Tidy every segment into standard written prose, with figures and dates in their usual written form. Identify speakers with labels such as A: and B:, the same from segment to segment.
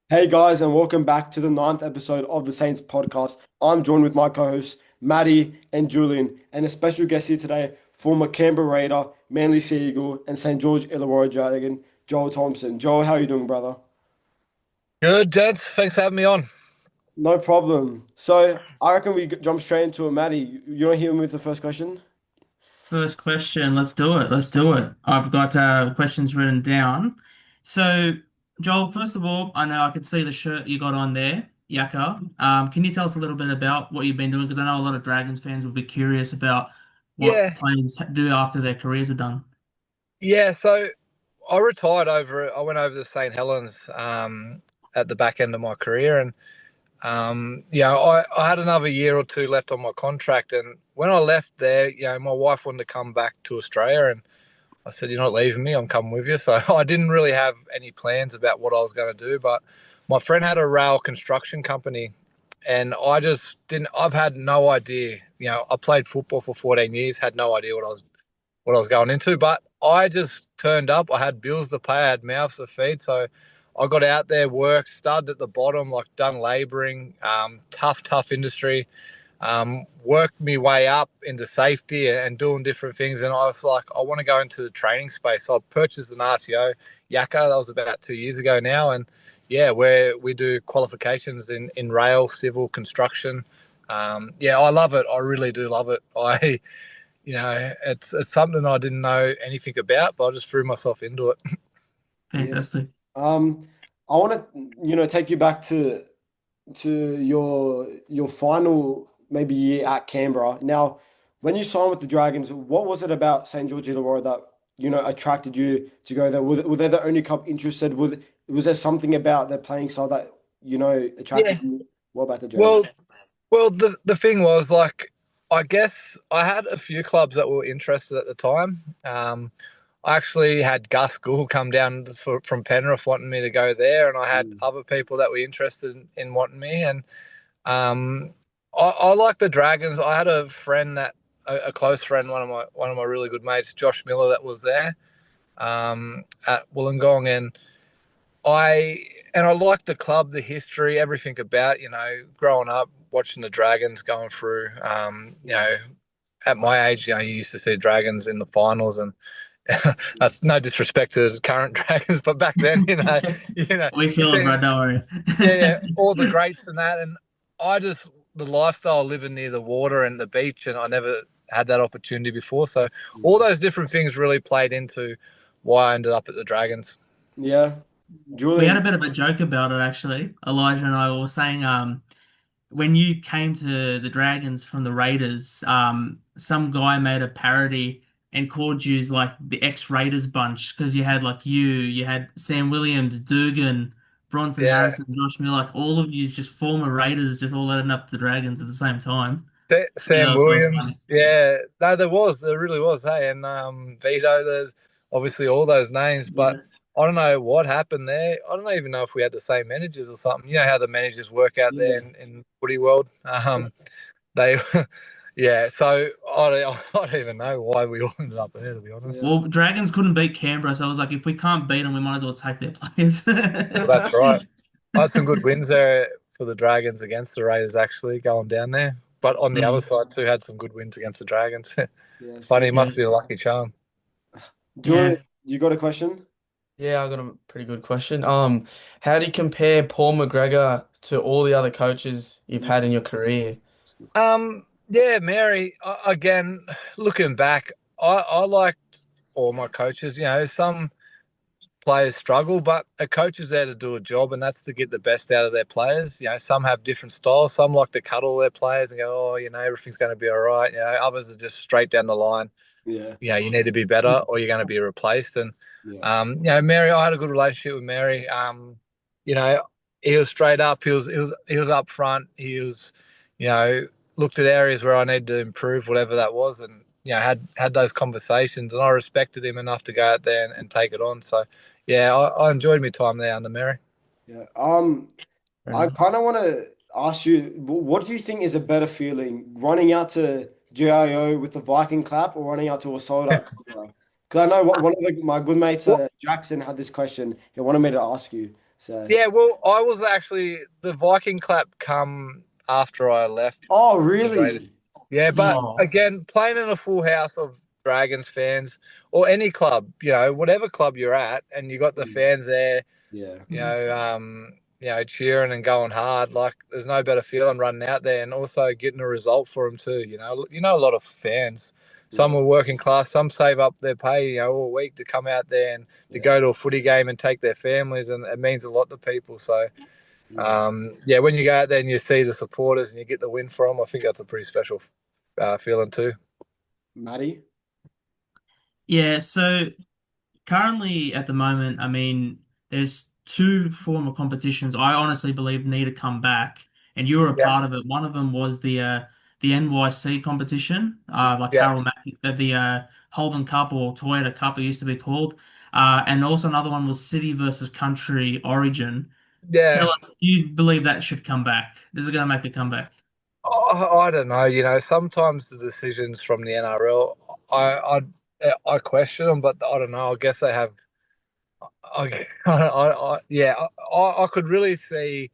A: Hey guys, and welcome back to the ninth episode of the Saints podcast. I'm joined with my co-hosts Matty and Julian, and a special guest here today, former Canberra Raider, Manly Sea Eagle, and St. George Illawarra Dragon, Joel Thompson. Joel, how are you doing, brother?
B: Good, gents. Thanks for having me on.
A: No problem. So I reckon we jump straight into it, Matty. You want to hear me with the first question?
C: First question, let's do it. Let's do it. I've got questions written down. So, Joel, first of all, I know I could see the shirt you got on there, Yaka. Can you tell us a little bit about what you've been doing? Because I know a lot of Dragons fans will be curious about what
B: Yeah,
C: players do after their careers are done.
B: yeah. So I retired over. I went over to St. Helens at the back end of my career, and I had another year or two left on my contract. And when I left there, my wife wanted to come back to Australia, and I said, "You're not leaving me. I'm coming with you." So I didn't really have any plans about what I was going to do, but my friend had a rail construction company, and I just didn't. I've had no idea. I played football for 14 years, had no idea what I was going into. But I just turned up. I had bills to pay. I had mouths to feed. So I got out there, worked, started at the bottom, like done labouring, tough industry. Worked my way up into safety and doing different things. And I was like, I want to go into the training space. So I purchased an RTO Yaka. That was about 2 years ago now. And yeah, where we do qualifications in rail, civil, construction. I love it. I really do love it. It's something I didn't know anything about, but I just threw myself into it.
A: Yeah.
C: Fantastic.
A: Um, I want to, take you back to your final maybe year at Canberra. Now, when you signed with the Dragons, what was it about St. George Illawarra that attracted you to go there? Were they the only club interested? Was there something about their playing style that
B: Yeah.
A: attracted you? What about the Dragons?
B: Well, well, the thing was like, I guess I had a few clubs that were interested at the time. I actually had Gus Gould come down from Penrith wanting me to go there, and I had
A: Mm.
B: other people that were interested in wanting me. And I like the Dragons. I had a close friend, one of my really good mates, Josh Miller, that was there at Wollongong, and I I like the club, the history, everything about growing up watching the Dragons going through. At my age, you used to see Dragons in the finals, and that's no disrespect to the current Dragons, but back then,
C: We
B: you
C: feel it,
B: see,
C: bro. Don't worry.
B: yeah, all the greats and that, and I just the lifestyle living near the water and the beach, and I never had that opportunity before, so all those different things really played into why I ended up at the Dragons.
A: Yeah,
C: We had a
A: Julian.
C: bit of a joke about it actually. Elijah and I were saying, when you came to the Dragons from the Raiders, some guy made a parody and called you like the ex-Raiders bunch because you had like you had Sam Williams, Dugan, Bronson
B: Yeah.
C: Harrison, Josh Miller, like all of you just former Raiders, just all ended up the Dragons at the same time. Yeah,
B: Sam
C: that was funny.
B: Williams, yeah, no, there really was, hey, and Vito. There's obviously all those names, but
C: Yeah,
B: I don't know what happened there. I don't even know if we had the same managers or something. You know how the managers work out there
A: Yeah.
B: in footy world. They, yeah. So I don't even know why we all ended up there, to be honest.
A: Yeah.
C: well, Dragons couldn't beat Canberra, so I was like, if we can't beat them, we might as well take their players.
B: Well, that's right. I had some good wins there for the Dragons against the Raiders, actually going down there. But on the other
C: Mm,
B: side too, had some good wins against the Dragons.
A: Yeah,
B: It's funny, it
A: same.
C: yeah,
B: must be a lucky charm.
A: Julian,
C: yeah.
A: you got a question?
D: Yeah, I got a pretty good question. How do you compare Paul McGregor to all the other coaches you've had in your career?
B: Yeah, Mary. Again, looking back, I liked all my coaches. Some players struggle, but a coach is there to do a job, and that's to get the best out of their players. Some have different styles. Some like to cuddle their players and go, "Oh, everything's going to be all right." Others are just straight down the line.
A: Yeah.
B: You need to be better, or you're going to be replaced. And
A: Yeah.
B: Mary, I had a good relationship with Mary. You know, he was straight up. He was up front. He was, you know, looked at areas where I needed to improve, whatever that was, and had those conversations. And I respected him enough to go out there and take it on. So, yeah, I enjoyed my time there under Mary.
A: Yeah.
C: Fair
A: I
C: enough.
A: kind of want to ask you, what do you think is a better feeling, running out to GIO with the Viking clap or running out to a sold out Cobra? Because I know one of my good mates,
B: What?
A: Jackson, had this question. He wanted me to ask you. So,
B: Yeah, well, I was actually the Viking clap come after I left
A: oh,
B: the Raiders.
A: really?
B: Yeah, but
C: Oh,
B: again, playing in a full house of Dragons fans or any club, whatever club you're at, and you got the
A: Mm,
B: fans there,
A: yeah.
B: you know, um, cheering and going hard. Like, there's no better feeling running out there, and also getting a result for them too. A lot of fans. Some
A: Yeah.
B: are working class. Some save up their pay, all week to come out there and to
A: Yeah.
B: go to a footy game and take their families, and it means a lot to people. So,
A: Yeah.
B: yeah, when you go out there and you see the supporters and you get the win for them, I think that's a pretty special feeling too.
A: Matty?
C: yeah. So currently, at the moment, I mean, there's two former competitions I honestly believe need to come back, and you were a
B: Yeah,
C: part of it. One of them was the NYC competition, like
B: yeah,
C: Harold Matthew, the Holden Cup or Toyota Cup it used to be called, and also another one was City versus Country Origin.
B: yeah.
C: Tell us, do you believe that should come back? Is it going to make a comeback?
B: I don't know. Sometimes the decisions from the NRL, I question them, but I don't know. I guess they have. Yeah, I could really see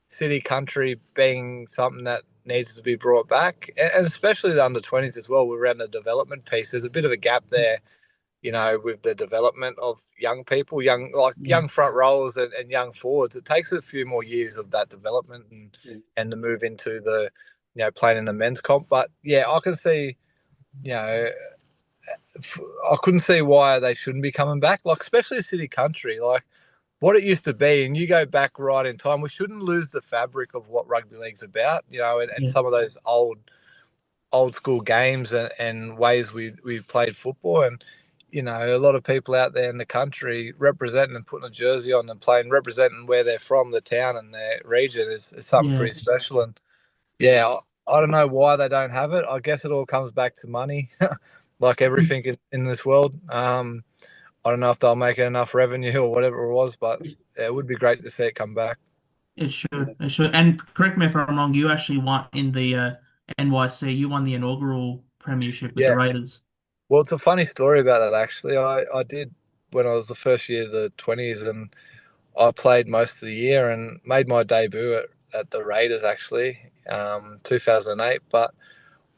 B: city country being something that needs to be brought back, and especially the under 20s as well. We're around the development piece. There's a bit of a gap there, with the development of young people,
C: Yeah,
B: young front rowers and young forwards. It takes a few more years of that development
A: Yeah.
B: and to move into the, playing in the men's comp. But yeah, I can see, you know, I couldn't see why they shouldn't be coming back. Like, especially city country, like what it used to be. And you go back right in time, we shouldn't lose the fabric of what rugby league's about, and
C: yeah,
B: some of those old school games and ways we played football. And a lot of people out there in the country representing and putting a jersey on and playing, representing where they're from, the town and their region is something
C: yeah.
B: pretty special. And yeah, I don't know why they don't have it. I guess it all comes back to money, like everything in this world. I don't know if they'll make enough revenue or whatever it was, but yeah, it would be great to see it come back.
C: It should. It should. And correct me if I'm wrong, you actually won in the NYC. You won the inaugural premiership with the
B: Yeah.
C: Raiders.
B: Well, it's a funny story about that actually. I did when I was the first year of the 20s, and I played most of the year and made my debut at the Raiders actually, 2008. But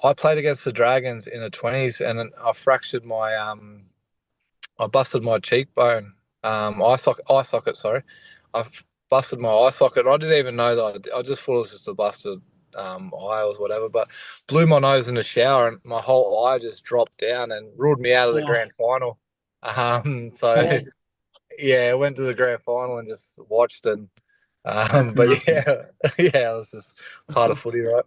B: I played against the Dragons in the 20s, and I fractured I busted my cheekbone, eye socket. Sorry, I busted my eye socket. I didn't even know that. I just thought it was just a busted eye or whatever. But blew my nose in the shower, and my whole eye just dropped down and ruled me out of the
C: Oh,
B: grand final. So
C: oh,
B: yeah, I went to the grand final and just watched, and
C: that's
B: but
C: nasty.
B: yeah, yeah, it was just part of footy, right?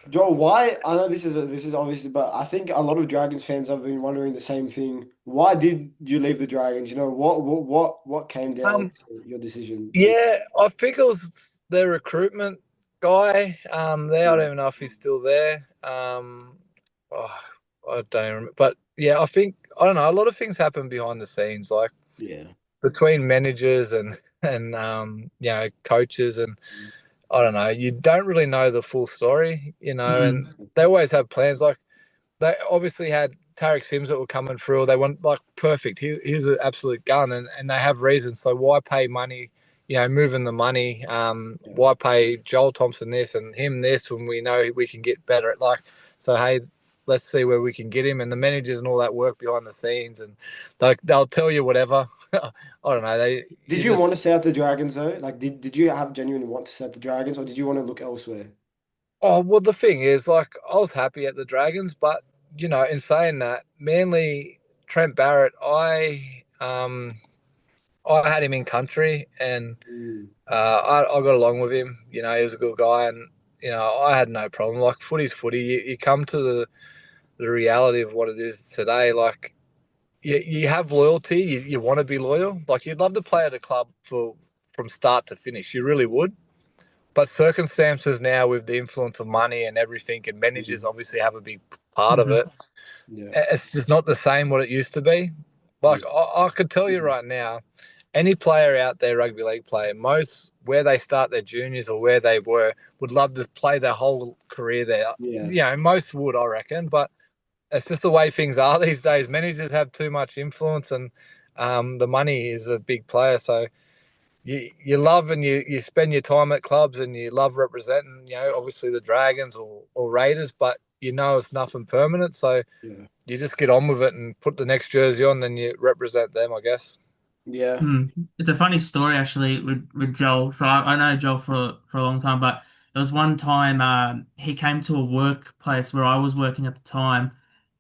A: Joel, why? I know this is obviously, but I think a lot of Dragons fans have been wondering the same thing. Why did you leave the Dragons? What came down
B: Um,
A: to your decision to?
B: yeah, I think it was the recruitment guy. There, I don't
A: Yeah,
B: even know if he's still there. Oh, I don't even remember. But yeah, I don't know. A lot of things happen behind the scenes, like
A: yeah,
B: between managers and coaches, and I don't know. You don't really know the full story, and
C: Mm,
B: they always have plans. Like they obviously had Tarek Sims that were coming through. They want like perfect. He's an absolute gun, and they have reasons. So why pay money? Moving the money.
A: yeah,
B: Why pay Joel Thompson this and him this when we know we can get better at like? So hey, let's see where we can get him. And the managers and all that work behind the scenes, and they'll tell you whatever. I don't know.
A: Did
B: You
A: you want to
B: just
A: stay at the Dragons though? Like, did you have genuine want to stay at the Dragons, or did you want to look elsewhere?
B: Oh, well, the thing is, like, I was happy at the Dragons, but, in saying that, Manly, Trent Barrett, I had him in country, and
A: Mm,
B: I got along with him. He was a good guy, and, I had no problem. Like, footy's footy. You come to the reality of what it is today. Like, you have loyalty. You want to be loyal. Like, you'd love to play at a club from start to finish. You really would. But circumstances now with the influence of money and everything, and managers
A: mm,
B: obviously have a big part of
C: mhm.
B: it.
A: yeah,
B: It's just not the same what it used to be.
A: yeah,
B: Like I could tell you right now, any player out there, rugby league player, most where they start their juniors or where they were, would love to play their whole career there.
A: yeah,
B: Most would, I reckon, but it's just the way things are these days. Managers have too much influence, and the money is a big player. So you love and you spend your time at clubs and you love representing, obviously the Dragons or Raiders, but it's nothing permanent. So
A: Yeah.
B: you just get on with it and put the next jersey on, then you represent them, I guess.
A: Yeah.
C: It's a funny story actually with Joel. So I know Joel for a long time, but there was one time he came to a workplace where I was working at the time,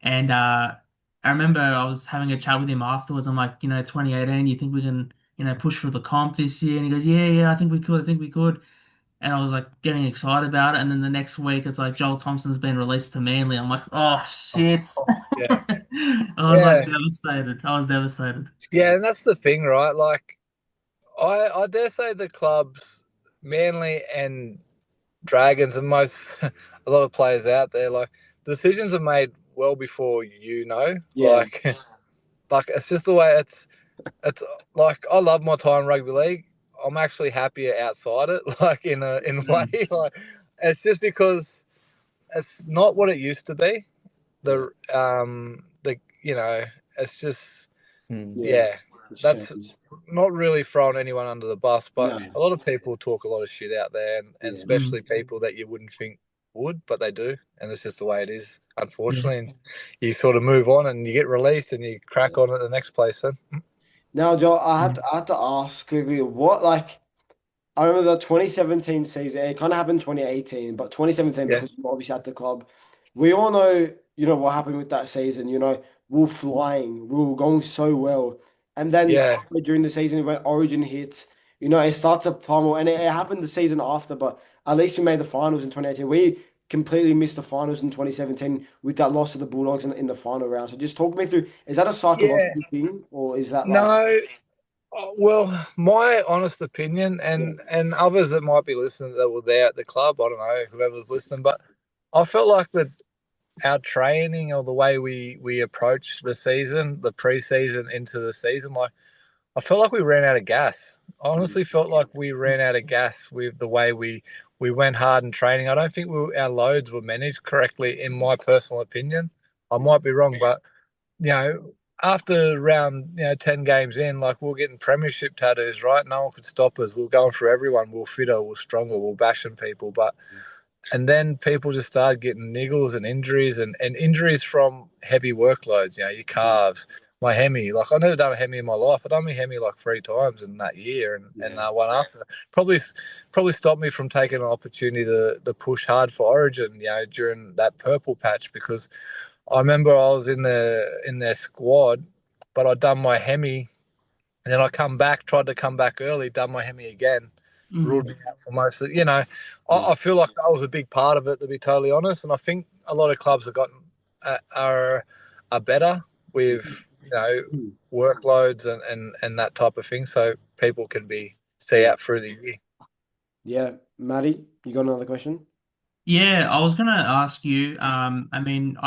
C: and I remember I was having a chat with him afterwards. I'm like, 2018, you think we can, push for the comp this year? And he goes, yeah, yeah, I think we could, I think we could. And I was like getting excited about it. And then the next week, it's like Joel Thompson's been released to Manly. I'm like, oh shit.
B: Yeah.
C: I was like
B: Yeah.
C: devastated. I was devastated.
B: Yeah, and that's the thing, right? Like I dare say the clubs, Manly and Dragons and most a lot of players out there, like decisions are made well before
A: Yeah.
B: like it's just the way it's like I love my time rugby league. I'm actually happier outside it, like in a way. Like it's just because it's not what it used to be.
A: Yeah.
B: The it's just
A: Yeah.
B: yeah,
A: It's
B: that's
A: changed.
B: not really throwing anyone under the bus, but
A: No.
B: a lot of people talk a lot of shit out there, and
A: Yeah.
B: especially people that you wouldn't think would, but they do, and it's just the way it is,
C: Yeah.
B: unfortunately. And you sort of move on, and you get released, and you crack
A: Yeah.
B: on at the next place. Then,
A: Now, Joe,
C: Yeah.
A: I had to ask quickly what like I remember the 2017 season. It kind of happened 2018, but 2017
B: yeah,
A: because we were obviously at the club. We all know, what happened with that season. We were flying. We were going so well. And then
B: yeah,
A: halfway during the season when Origin hits, it starts to pummel. And it happened the season after, but at least we made the finals in 2018. We completely missed the finals in 2017 with that loss to the Bulldogs in the final round. So just talk me through, is that a
B: yeah.
A: psychological thing or is that like,
B: No, well, my honest opinion,
A: yeah,
B: and others that might be listening that were there at the club, I don't know, whoever's listening, but I felt like that our training or the way we approached the season, the preseason into the season, like I felt like we ran out of gas. I honestly felt like we ran out of gas with the way we went hard in training. I don't think our loads were managed correctly, in my personal opinion. I might be wrong, but you know, after around 10 games in, like we we're getting premiership tattoos, right? No one could stop us. We were going for everyone. We we're fitter, we we're stronger, we we're bashing people, but and then people just started getting niggles and injuries and injuries from heavy workloads, your calves, my hemi. Like I've never done a hemi in my life. I've done my hemi like 3 times in that year and
A: yeah,
B: one after. Probably stopped me from taking an opportunity to push hard for Origin, during that purple patch because I remember I was in their squad, but I'd done my hemi and then I tried to come back early, done my hemi again, ruled
C: Mm.
B: me out for most of it.
A: yeah,
B: I feel like that was a big part of it, to be totally honest. And I think a lot of clubs have gotten are better
A: yeah.
B: with workloads and that type of thing, so people can see
A: Yeah.
B: out through the year.
A: Yeah. Maddie, you got another question?
C: Yeah, I was gonna ask you, I mean,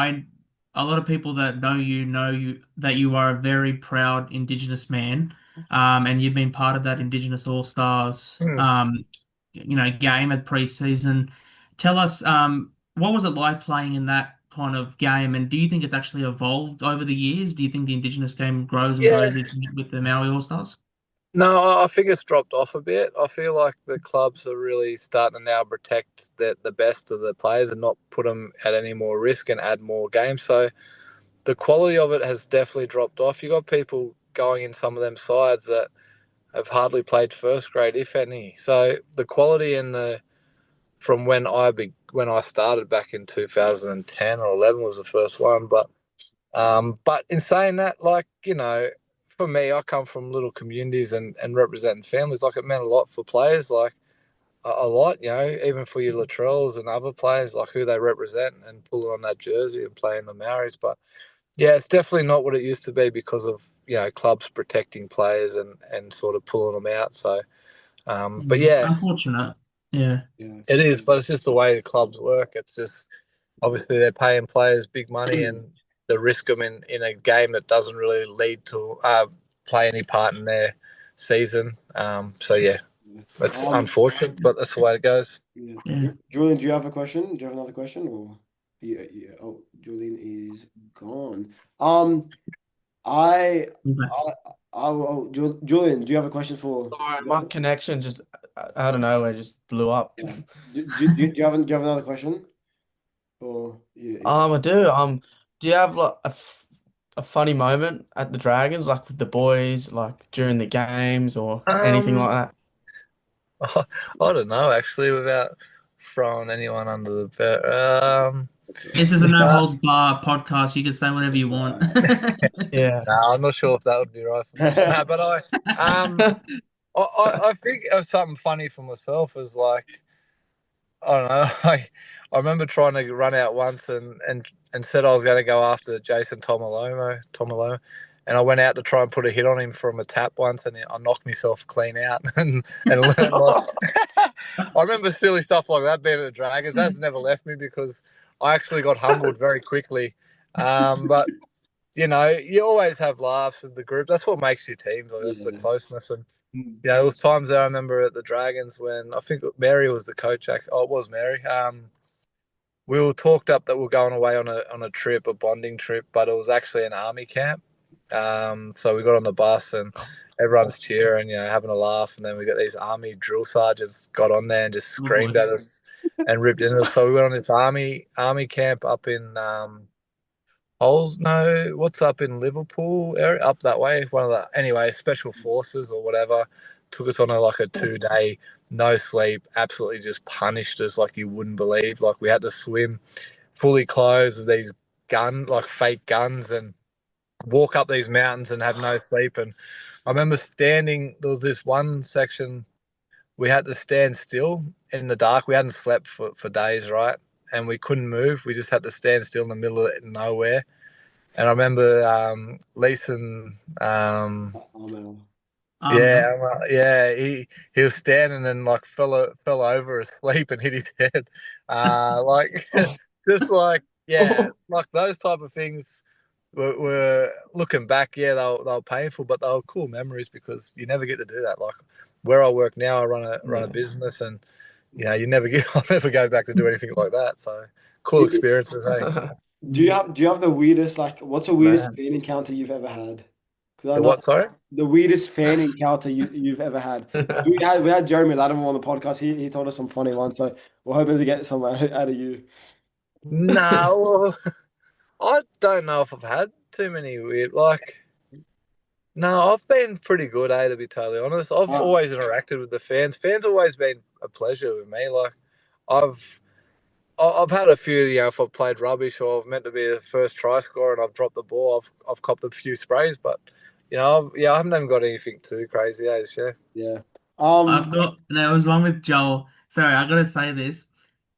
C: a lot of people that know you that you are a very proud Indigenous man, and you've been part of that Indigenous All Stars,
B: Hmm.
C: game at preseason. Tell us, what was it like playing in that kind of game, and do you think it's actually evolved over the years? Do you think the Indigenous game grows and
B: Yeah.
C: grows with the Maori All Stars?
B: No, I think it's dropped off a bit. I feel like the clubs are really starting to now protect the best of the players and not put them at any more risk and add more games. So the quality of it has definitely dropped off. You got people going in some of them sides that have hardly played first grade, if any. So the quality in the from when I started back in 2010 or 11 was the first one, but in saying that, like, for me, I come from little communities and representing families. Like, it meant a lot for players, like, a lot, even for your Latrells and other players, like who they represent and pulling on that jersey and playing the Maoris. But yeah, it's definitely not what it used to be because of, clubs protecting players and sort of pulling them out. So, but yeah,
C: Unfortunate. Yeah.
A: Yeah.
B: it is, but it's just the way the clubs work. It's just, obviously they're paying players big money and they risk them in a game that doesn't really lead to play any part in their season. So yeah, it's
A: Um,
B: unfortunate, but that's the way it goes.
A: yeah.
C: Yeah.
A: Julian, do you have a question? Do you have another question or yeah, yeah. Oh, Julian is gone. I
C: Okay.
A: Julian, do you have a question for
D: Sorry, my
A: Joel?
D: connection just out of nowhere just blew up.
A: Yeah. Do you have another question? Or yeah.
D: I do. Do you have like a funny moment at the Dragons, like with the boys, like during the games or anything
B: Um,
D: like
B: I, I don't know actually without throwing anyone under the bed.
C: This is a no
B: Uh,
C: holds bar podcast. You can say whatever you want.
D: that? Yeah.
B: no, I'm not sure if that would be right for me. No, but I think it was something funny for myself. Is like I don't know. I remember trying to run out once and said I was going to go after Jason Tomalomo, and I went out to try and put a hit on him from a tap once, and I knocked myself clean out and learned like I remember silly stuff like that being at the Dragons. That's never left me because I actually got humbled very quickly. But you always have laughs with the group. That's what makes your team. Like, that's the
A: Yeah.
B: closeness and. There was times there I remember at the Dragons when I think Mary was the coach. Oh, it was Mary. We were talked up that we are going away on a trip, a bonding trip, but it was actually an army camp. So we got on the bus and everyone's cheering, having a laugh, and then we got these army drill sergeants got on there and just
C: Oh
B: screamed
C: boy.
B: at us and ripped into us. So we went on this army camp up in Holes, no, what's up in Liverpool area, up that way. One of the anyway, special forces or whatever took us on like a 2 day no sleep, absolutely just punished us like you wouldn't believe. Like we had to swim fully clothed with these like fake guns and walk up these mountains and have no sleep. And I remember standing, there was this one section we had to stand still in the dark. We hadn't slept for days, right? And we couldn't move. We just had to stand still in the middle of nowhere. And I remember Leeson,
A: Oh, man.
C: Mel.
B: yeah, he was standing and like fell over asleep and hit his head, like just like yeah, like those type of things were looking back, yeah, they were painful, but they were cool memories because you never get to do that. Like where I work now, I run a
A: Yeah.
B: business, and you never get I'll never go back to do anything like that. So cool
A: Do,
B: experiences, hey.
A: do you have the weirdest, like, what's the weirdest
D: Man.
A: fan encounter you've ever had? Because I
B: The
A: know
B: what? Sorry.
A: the weirdest fan encounter you've ever had. We had Jeremy Latimer on the podcast. He told us some funny ones, so we're hoping to get some out of you.
B: No, I don't know if I've had too many weird like. No, I've been pretty good, to be totally honest. I've
A: Uh,
B: always interacted with the fans. Fans always been a pleasure with me. Like I've I've had a few, if I've played rubbish or I've meant to be a first try scorer and I've dropped the ball, I've copped a few sprays, but I haven't even got anything too crazy, yeah.
A: yeah.
C: I've got there was one with Joel. Sorry, I gotta say this.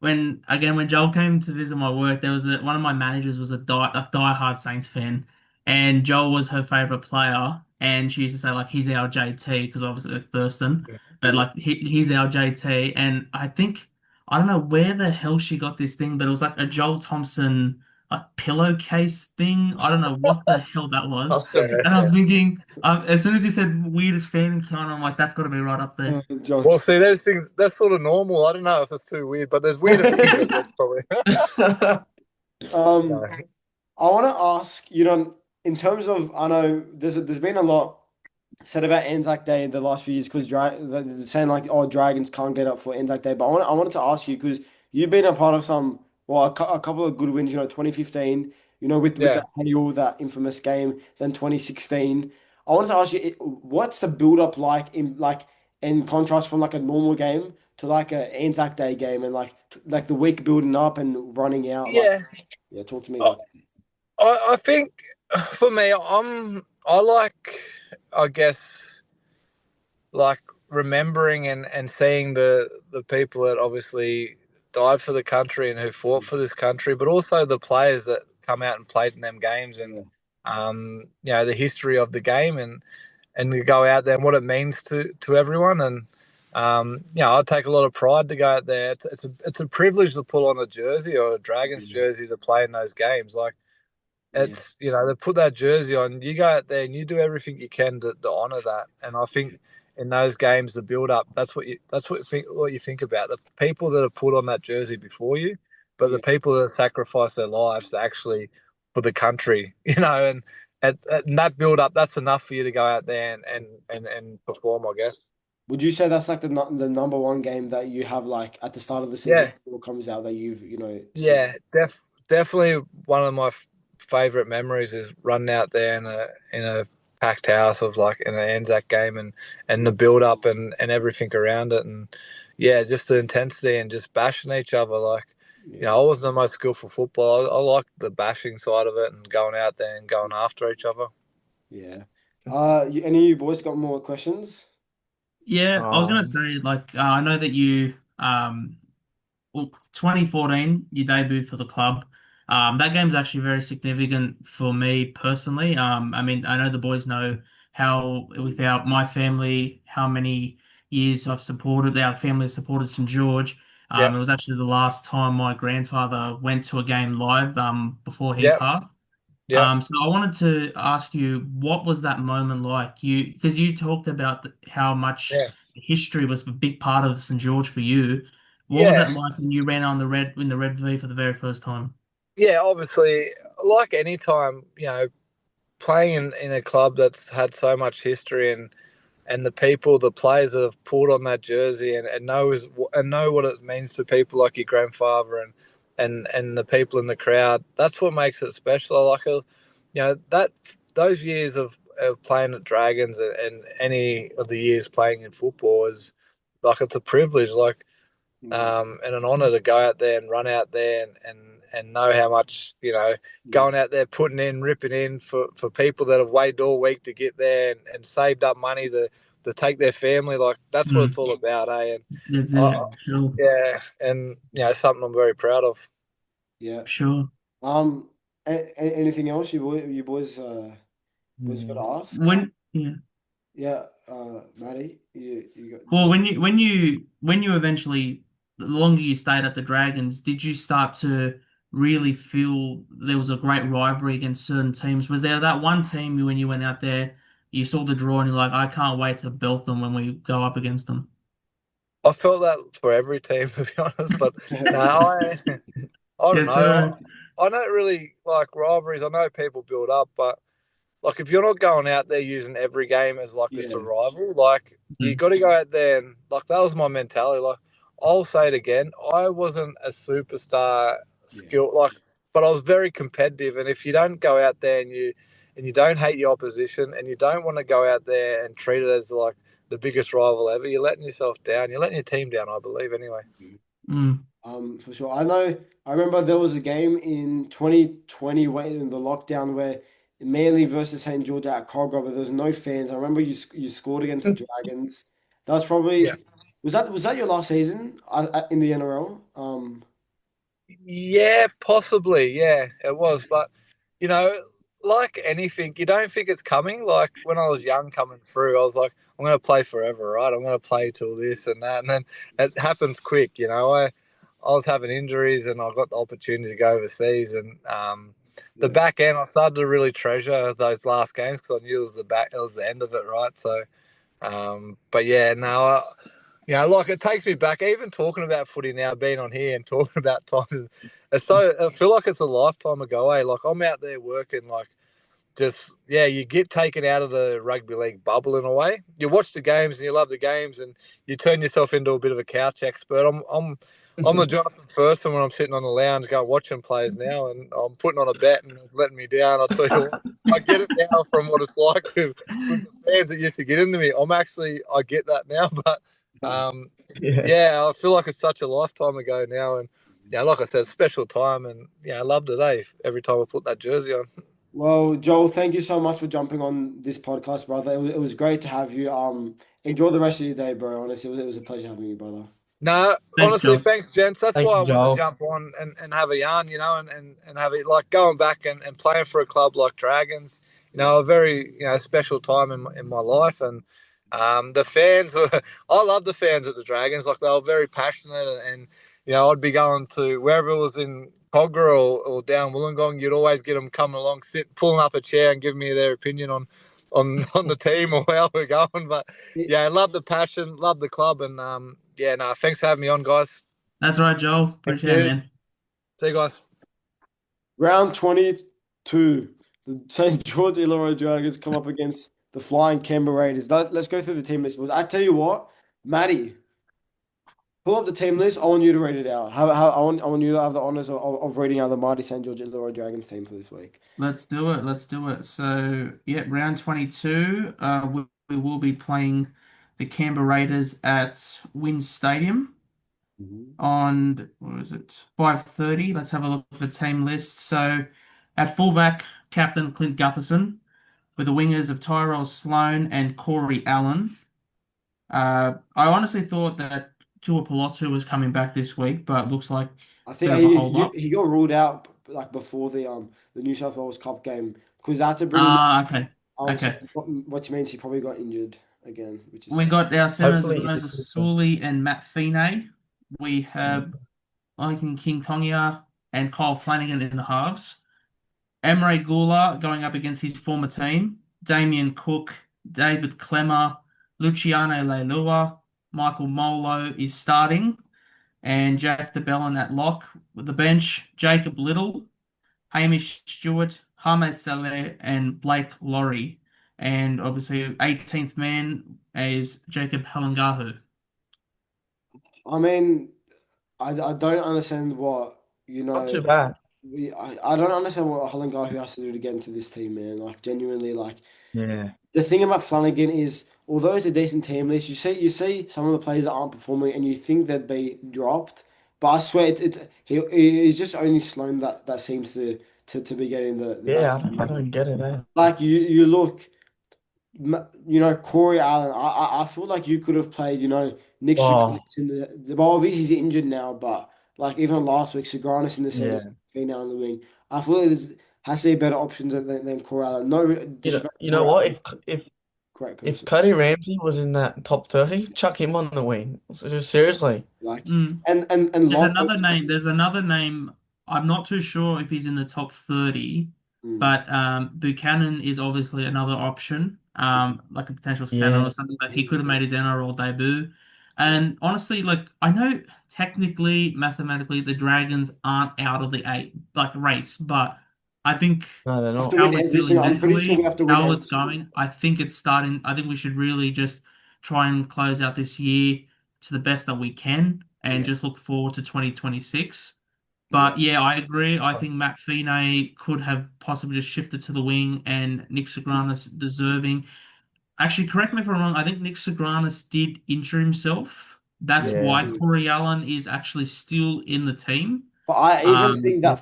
C: When Joel came to visit my work, there was one of my managers was a diehard Saints fan, and Joel was her favorite player, and she used to say like he's our JT because obviously they're Thurston, but
A: Yeah.
C: like he's our JT, and I don't know where the hell she got this thing, but it was like a Joel Thompson like pillowcase thing. I don't know what the hell that was.
D: Custom.
C: And I'm thinking, as soon as you said weirdest fan encounter, I'm like, that's got to be right up there.
A: John.
B: Well, see, those things that's sort of normal. I don't know if it's too weird, but there's weirder things, I guess, probably.
A: Um,
B: No.
A: I want to ask, in terms of, I know there's been a lot said about Anzac Day in the last few years because they're saying like, oh, Dragons can't get up for Anzac Day. But I wanted to ask you because you've been a part of a couple of good wins. 2015. With
B: Yeah.
A: that Hale, that infamous game. Then 2016. I wanted to ask you, what's the build up like in contrast from like a normal game to like a Anzac Day game and like the week building up and running out. Like,
B: Yeah.
A: yeah, talk to me
B: I,
A: about
B: I think for me, I like, I guess, like remembering and seeing the people that obviously died for the country and who fought for this country, but also the players that come out and played in them games and
A: that.
B: the history of the game and you go out there and what it means to everyone and I take a lot of pride to go out there. It's a privilege to pull on a jersey or a Dragons
A: Yeah.
B: jersey to play in those games. Like
A: Yeah.
B: it's they put that jersey on, you go out there and you do everything you can to honor that. And I think in those games, the build up, what you think about the people that have put on that jersey before you, but the
A: Yeah.
B: people that sacrifice their lives to actually for the country, and and that build up, that's enough for you to go out there and perform, I guess.
A: Would you say that's like the number one game that you have like at the start of the season
B: Yeah,
A: before it comes out that you've
B: yeah, definitely one of my favorite memories is running out there in a packed house of like in an Anzac game and the build up and everything around it, and yeah, just the intensity and just bashing each other. Like,
A: yeah,
B: I wasn't the most skillful footballer. I like the bashing side of it and going out there and going after each other.
A: yeah. Any of you boys got more questions?
C: Yeah, I was gonna
D: Um,
C: say like I know that you well, 2014 you debuted for the club. That game's actually very significant for me personally. I mean, I know the boys know how without my family, how many years I've supported our family has supported St George.
B: Yep,
C: It was actually the last time my grandfather went to a game live before he
B: yep,
C: passed.
B: yep.
C: So I wanted to ask you, what was that moment like? Because you talked about how much
B: Yeah.
C: history was a big part of St George for you. What was that
B: Yeah,
C: like when you ran on the red V for the very first time?
B: yeah. Obviously, like any time, playing in a club that's had so much history and the people, the players that have pulled on that jersey and know what it means to people like your grandfather and the people in the crowd. That's what makes it special. That those years of playing at Dragons and any of the years playing in football is like it's a privilege. Like
A: Mm,
B: and an honour to go out there and run out there and know how much,
A: yeah,
B: going out there, putting in, ripping in for people that have waited all week to get there and saved up money to take their family. Like, that's what it's
C: Mm,
B: all about, eh? And
C: that's it.
B: I,
C: Sure,
B: yeah, and, something I'm very proud of.
A: yeah.
C: sure.
A: Anything else you boys got
D: hmm.
A: to ask?
C: Yeah.
A: Yeah, Maddie, you got
C: Well,
A: just
C: when you eventually, the longer you stayed at the Dragons, did you start to really feel there was a great rivalry against certain teams? Was there that one team when you went out there, you saw the draw and you're like, I can't wait to belt them when we go up against them?
B: I felt that for every team, to be honest, but no, I don't
C: Yes,
B: know.
C: sir.
B: I don't really like rivalries. I know people build up, but like, if you're not going out there using every game as like it's a
A: yeah,
B: rival, like you
C: Mm,
B: got to go out there and like that was my mentality. Like, I'll say it again, I wasn't a superstar
A: yeah,
B: skill, like, but I was very competitive. And if you don't go out there and you don't hate your opposition and you don't want to go out there and treat it as like the biggest rival ever, you're letting yourself down. You're letting your team down, I believe, anyway.
C: mm,
A: for sure. I remember there was a game in 2020 where in the lockdown where Manly versus St. George at Cobra, but there was no fans. I remember you scored against the Dragons. That was
B: Yeah.
A: probably was that your last season in the NRL?
B: Yeah, possibly. Yeah, it was. But, you know, like anything, you don't think it's coming. Like, when I was young coming through, I was like, I'm going to play forever, right? I'm going to play till this and that. And then it happens quick, I was having injuries and I got the opportunity to go overseas. And the
A: Yeah,
B: back end, I started to really treasure those last games because I knew it was the end of it, right? So, but yeah, no, like it takes me back. Even talking about footy now, being on here and talking about time, it's so. I feel like it's a lifetime ago. Like, I'm out there working, like, just, yeah, you get taken out of the rugby league bubble in a way. You watch the games and you love the games and you turn yourself into a bit of a couch expert. I'm a Jonathan Thurston when I'm sitting on the lounge going watching players now, and I'm putting on a bet and it's letting me down. I'll tell you what, I get it now from what it's like with the fans that used to get into me. I get that now, but um,
D: Yeah.
B: yeah, I feel like it's such a lifetime ago now, and yeah, like I said, special time, and yeah, I loved it. Every time I put that jersey on.
A: Well, Joel, thank you so much for jumping on this podcast, brother. It was great to have you. Enjoy the rest of your day, bro. Honestly, it was a pleasure having you, brother.
B: No,
C: thanks,
B: honestly,
C: Joel.
B: thanks, gents. That's
D: Thank
B: why I
D: you,
B: wanted to
D: Joel.
B: jump on and have a yarn, and have it like going back and playing for a club like Dragons,
A: Yeah,
B: a very, special time in my life. And the fans, I love the fans at the Dragons. Like, they were very passionate. And I'd be going to wherever it was in Cogra or down Wollongong, you'd always get them coming along, pulling up a chair and giving me their opinion on the team or how we're going. But
A: yeah.
B: yeah, love the passion, love the club, and yeah, no, thanks for having me on, guys.
C: That's right, Joel.
D: Thank
C: Appreciate it,
D: you.
C: man.
B: See you guys.
A: Round 22. The St. George Illawarra Dragons come up against the Flying Canberra Raiders. Let's go through the team list, boys. I tell you what, Matty, pull up the team list. I want you to read it out. I want you to have the honors of reading out the mighty St. George Illawarra Dragons team for this week.
C: Let's do it. Let's do it. So, yeah, round 22. We will be playing the Canberra Raiders at Wynn Stadium on, what is it, 5:30. Let's have a look at the team list. So, at fullback, captain Clint Gutherson, with the wingers of Tyrell Sloan and Corey Allen. I honestly thought that Tua Pilotu was coming back this week, but looks like
A: I
C: a
A: think
C: bit of a hold up.
A: he got ruled out like before the New South Wales Cup game because they had to bring
C: Okay.
A: so
C: Okay.
A: which means he probably got injured again, which is
C: We got our centers of
D: Hopefully,
C: Moses Sully and Matt Feeney. We have Aiken King Tongia and Kyle Flanagan in the halves. Emre Gula going up against his former team. Damien Cook, David Clemmer, Luciano Leilua, Michael Molo is starting, and Jack DeBellin at lock. With the bench, Jacob Little, Hamish Stewart, James Saleh, and Blake Laurie. And obviously, 18th man is Jacob Halangahu.
A: I mean, I don't understand what
D: not too bad.
A: I don't understand what Halangahu has to do to get into this team, man. Like genuinely, like
D: Yeah.
A: the thing about Flanagan is, although it's a decent team list, you see some of the players that aren't performing, and you think they'd be dropped. But I swear, he's just only Sloan that seems to be getting the back.
D: Yeah, I don't get it, eh?
A: Like you look, Corey Allen. I feel like you could have played, Nick
D: Oh,
A: Sugranis in well, obviously he's injured now, but like even last week, Sugranis in the centre,
D: yeah.
A: now in the wing. I feel like there has to be better options than Corey Allen. No disrespect to
D: You know
A: Corey
D: what?
A: Allen, great
D: If
A: person.
D: Cody Ramsey was in that top 30, chuck him on the wing. Seriously.
A: Like
C: Mm.
A: and
C: There's
A: like
C: another name. There's another name. I'm not too sure if he's in the top 30,
A: mm,
C: but Buchanan is obviously another option, like a potential center or
D: Yeah.
C: something. But he could have
A: yeah,
C: made his NRL debut.
A: yeah.
C: And honestly, like I know technically, mathematically, the Dragons aren't out of the eight like race, but I think
D: No, they're
A: Have to
D: not.
C: how
A: win.
C: we're
A: Listen,
C: feeling
A: I'm pretty sure we
C: mentally,
A: have to win
C: how
A: every
C: it's
A: single
C: going, I think it's starting. I think we should really just try and close out this year to the best that we can and
A: Yeah,
C: just look forward to 2026.
A: yeah.
C: But yeah, I agree. I think Matt Feeney could have possibly just shifted to the wing and Nick Sagranis deserving. Actually, correct me if I'm wrong. I think Nick Sagranis did injure himself. That's
D: Yeah.
C: why Corey Allen is actually still in the team.
A: But I even think
D: Yeah.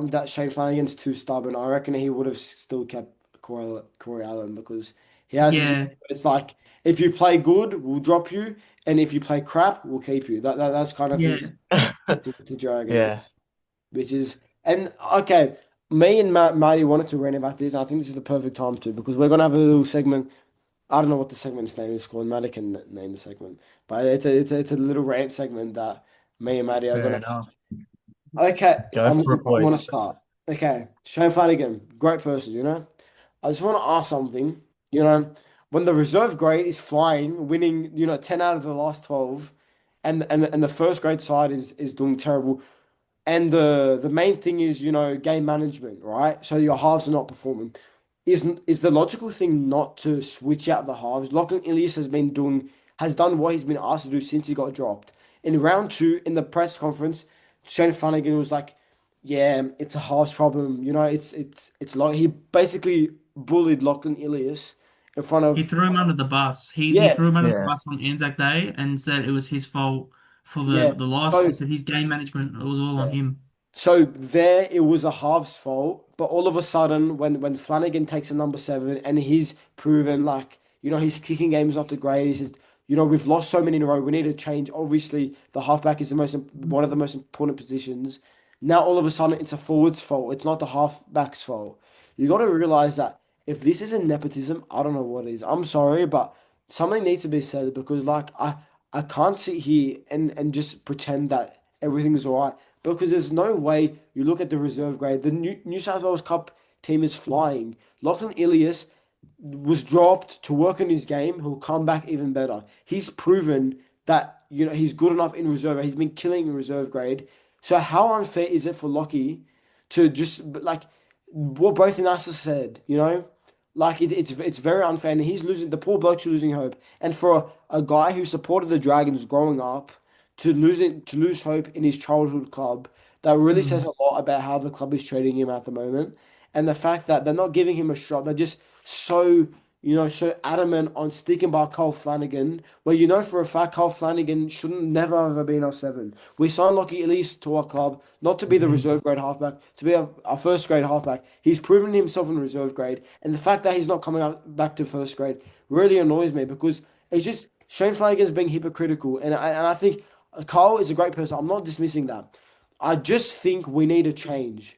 A: that Shane Flanagan's too stubborn. I reckon he would have still kept Corey Allen because he has his.
C: Yeah,
A: It's like if you play good, we'll drop you, and if you play crap, we'll keep you. That's kind of his
C: yeah.
A: the Dragons,
D: Yeah.
A: which is and okay. Me and Matty wanted to rant about this, and I think this is the perfect time to because we're gonna have a little segment. I don't know what the segment's name is called. Matty can name the segment, but it's a little rant segment that me and Matty are
D: Fair
A: gonna.
D: enough.
A: Okay,
D: Go
A: I'm
D: for it,
A: I'm gonna
D: boys.
A: start. Okay, Shane Flanagan, great person. I just want to ask something. You know, when the reserve grade is flying, winning, 10 out of the last 12, and the first grade side is doing terrible. And the main thing is, game management, right? So your halves are not performing. Is the logical thing not to switch out the halves? Lachlan Ilias has done what he's been asked to do since he got dropped. In round two, in the press conference, Shane Flanagan was like, "Yeah, it's a halves problem. It's like he basically bullied Lachlan Ilias in front
C: He
A: of
C: threw him under the bus. He
A: yeah,
C: threw him under the
D: Yeah.
C: bus on Anzac Day and said it was his fault for
A: yeah.
C: the loss. He
A: So
C: said his game management it was all on him.
A: So there it was a halves fault, but all of a sudden when Flanagan takes a number seven and he's proven like, his kicking game is not the greatest. We've lost so many in a row. We need to change. Obviously, the halfback is one of the most important positions. Now all of a sudden it's a forward's fault. It's not the halfback's fault. You got to realize that if this isn't nepotism, I don't know what is. I'm sorry, but something needs to be said because like I can't sit here and just pretend that everything's all right because there's no way you look at the reserve grade. The New South Wales Cup team is flying. Lachlan Ilias was dropped to work on his game. He'll come back even better. He's proven that he's good enough in reserve. He's been killing in reserve grade. So how unfair is it for Lockie to just like what both Inasa said, like it's very unfair, and he's losing the poor bloke's losing hope. And for a guy who supported the Dragons growing up to lose hope in his childhood club, that really says
C: Mm.
A: a lot about how the club is treating him at the moment, and the fact that they're not giving him a shot. They're just so so adamant on sticking by Cole Flanagan, where for a fact Cole Flanagan shouldn't never ever been our seven. We signed Lockie Ellis to our club, not to be the
D: Mhm.
A: reserve grade halfback, to be our first grade halfback. He's proven himself in reserve grade, and the fact that he's not coming up back to first grade really annoys me because it's just Shane Flanagan's being hypocritical, and I think Cole is a great person. I'm not dismissing that. I just think we need a change.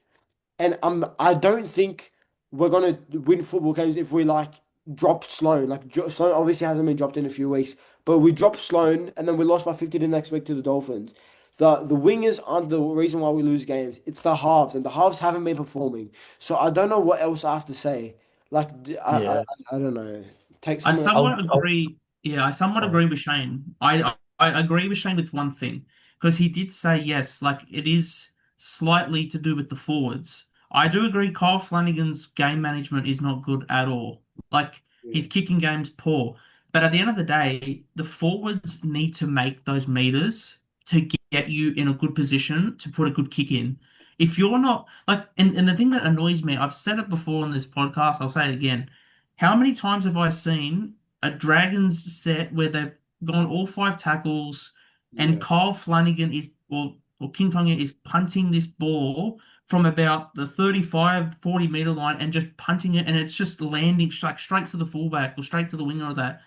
A: And I don't think we're gonna win football games if we like drop Sloan. Like Sloan obviously hasn't been dropped in a few weeks, but we dropped Sloan and then we lost by 50 the next week to the Dolphins. The wingers aren't the reason why we lose games. It's the halves, and the halves haven't been performing. So I don't know what else I have to say. Like
D: Yeah.
A: I don't know. Take
C: I
A: someone.
C: somewhat
D: I'll
C: agree. Yeah, I somewhat
D: oh,
C: agree with Shane. I agree with Shane with one thing because he did say yes, like it is slightly to do with the forwards. I do agree. Kyle Flanagan's game management is not good at all. Like
A: Yeah,
C: his kicking game's poor. But at the end of the day, the forwards need to make those meters to get you in a good position to put a good kick in. If you're not like, and the thing that annoys me, I've said it before on this podcast, I'll say it again. How many times have I seen a Dragons set where they've gone all five tackles and
A: yeah.
C: Kyle Flanagan is or King Tonga is punting this ball from about the 35, 40 meter line and just punting it and it's just landing like straight to the fullback or straight to the winger or that.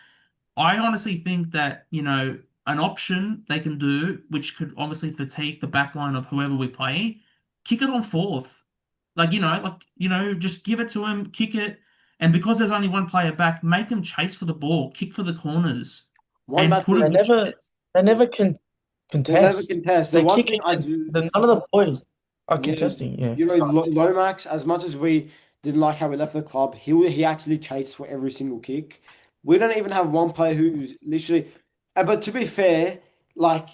C: I honestly think that, an option they can do, which could obviously fatigue the back line of whoever we play, kick it on fourth. Just give it to him, kick it, and because there's only one player back, make them chase for the ball, kick for the corners,
A: One
C: and
A: bad
C: put a
A: thing.
D: they
C: good
D: never
C: chance.
D: they never can
A: They never
D: contest.
A: contest. The
D: They're
A: one thing
D: kicking
A: I
D: and
A: do.
D: none of the boys are
A: Yeah,
D: contesting. Yeah. Sorry.
A: Lomax, as much as we didn't like how he left the club, he actually chased for every single kick. We don't even have one player who's literally. But to be fair, like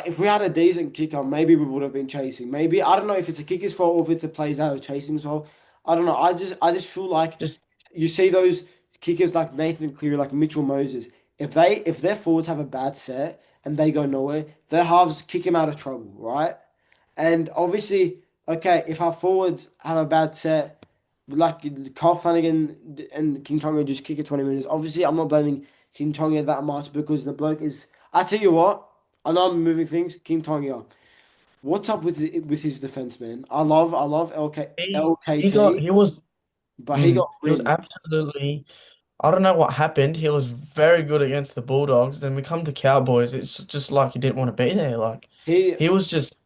A: if we had a decent kicker, maybe we would have been chasing. Maybe I don't know if it's a kicker's fault or if it's a players out of chasing's fault. I don't know. I just feel like
D: Just
A: you see those kickers like Nathan Cleary, like Mitchell Moses. If their forwards have a bad set and they go nowhere, their halves kick him out of trouble, right? And obviously, okay, if our forwards have a bad set, like Carl Flanagan and King Tonga just kick it 20 minutes. Obviously, I'm not blaming King Tonga that much because the bloke is. I tell you what, I know I'm moving things. King Tonga, what's up with his defense, man? I love LKT,
D: he was
A: but he got
D: he was
A: ring.
D: absolutely. I don't know what happened. He was very good against the Bulldogs. Then we come to Cowboys. It's just like he didn't want to be there. Like
A: He
D: he was just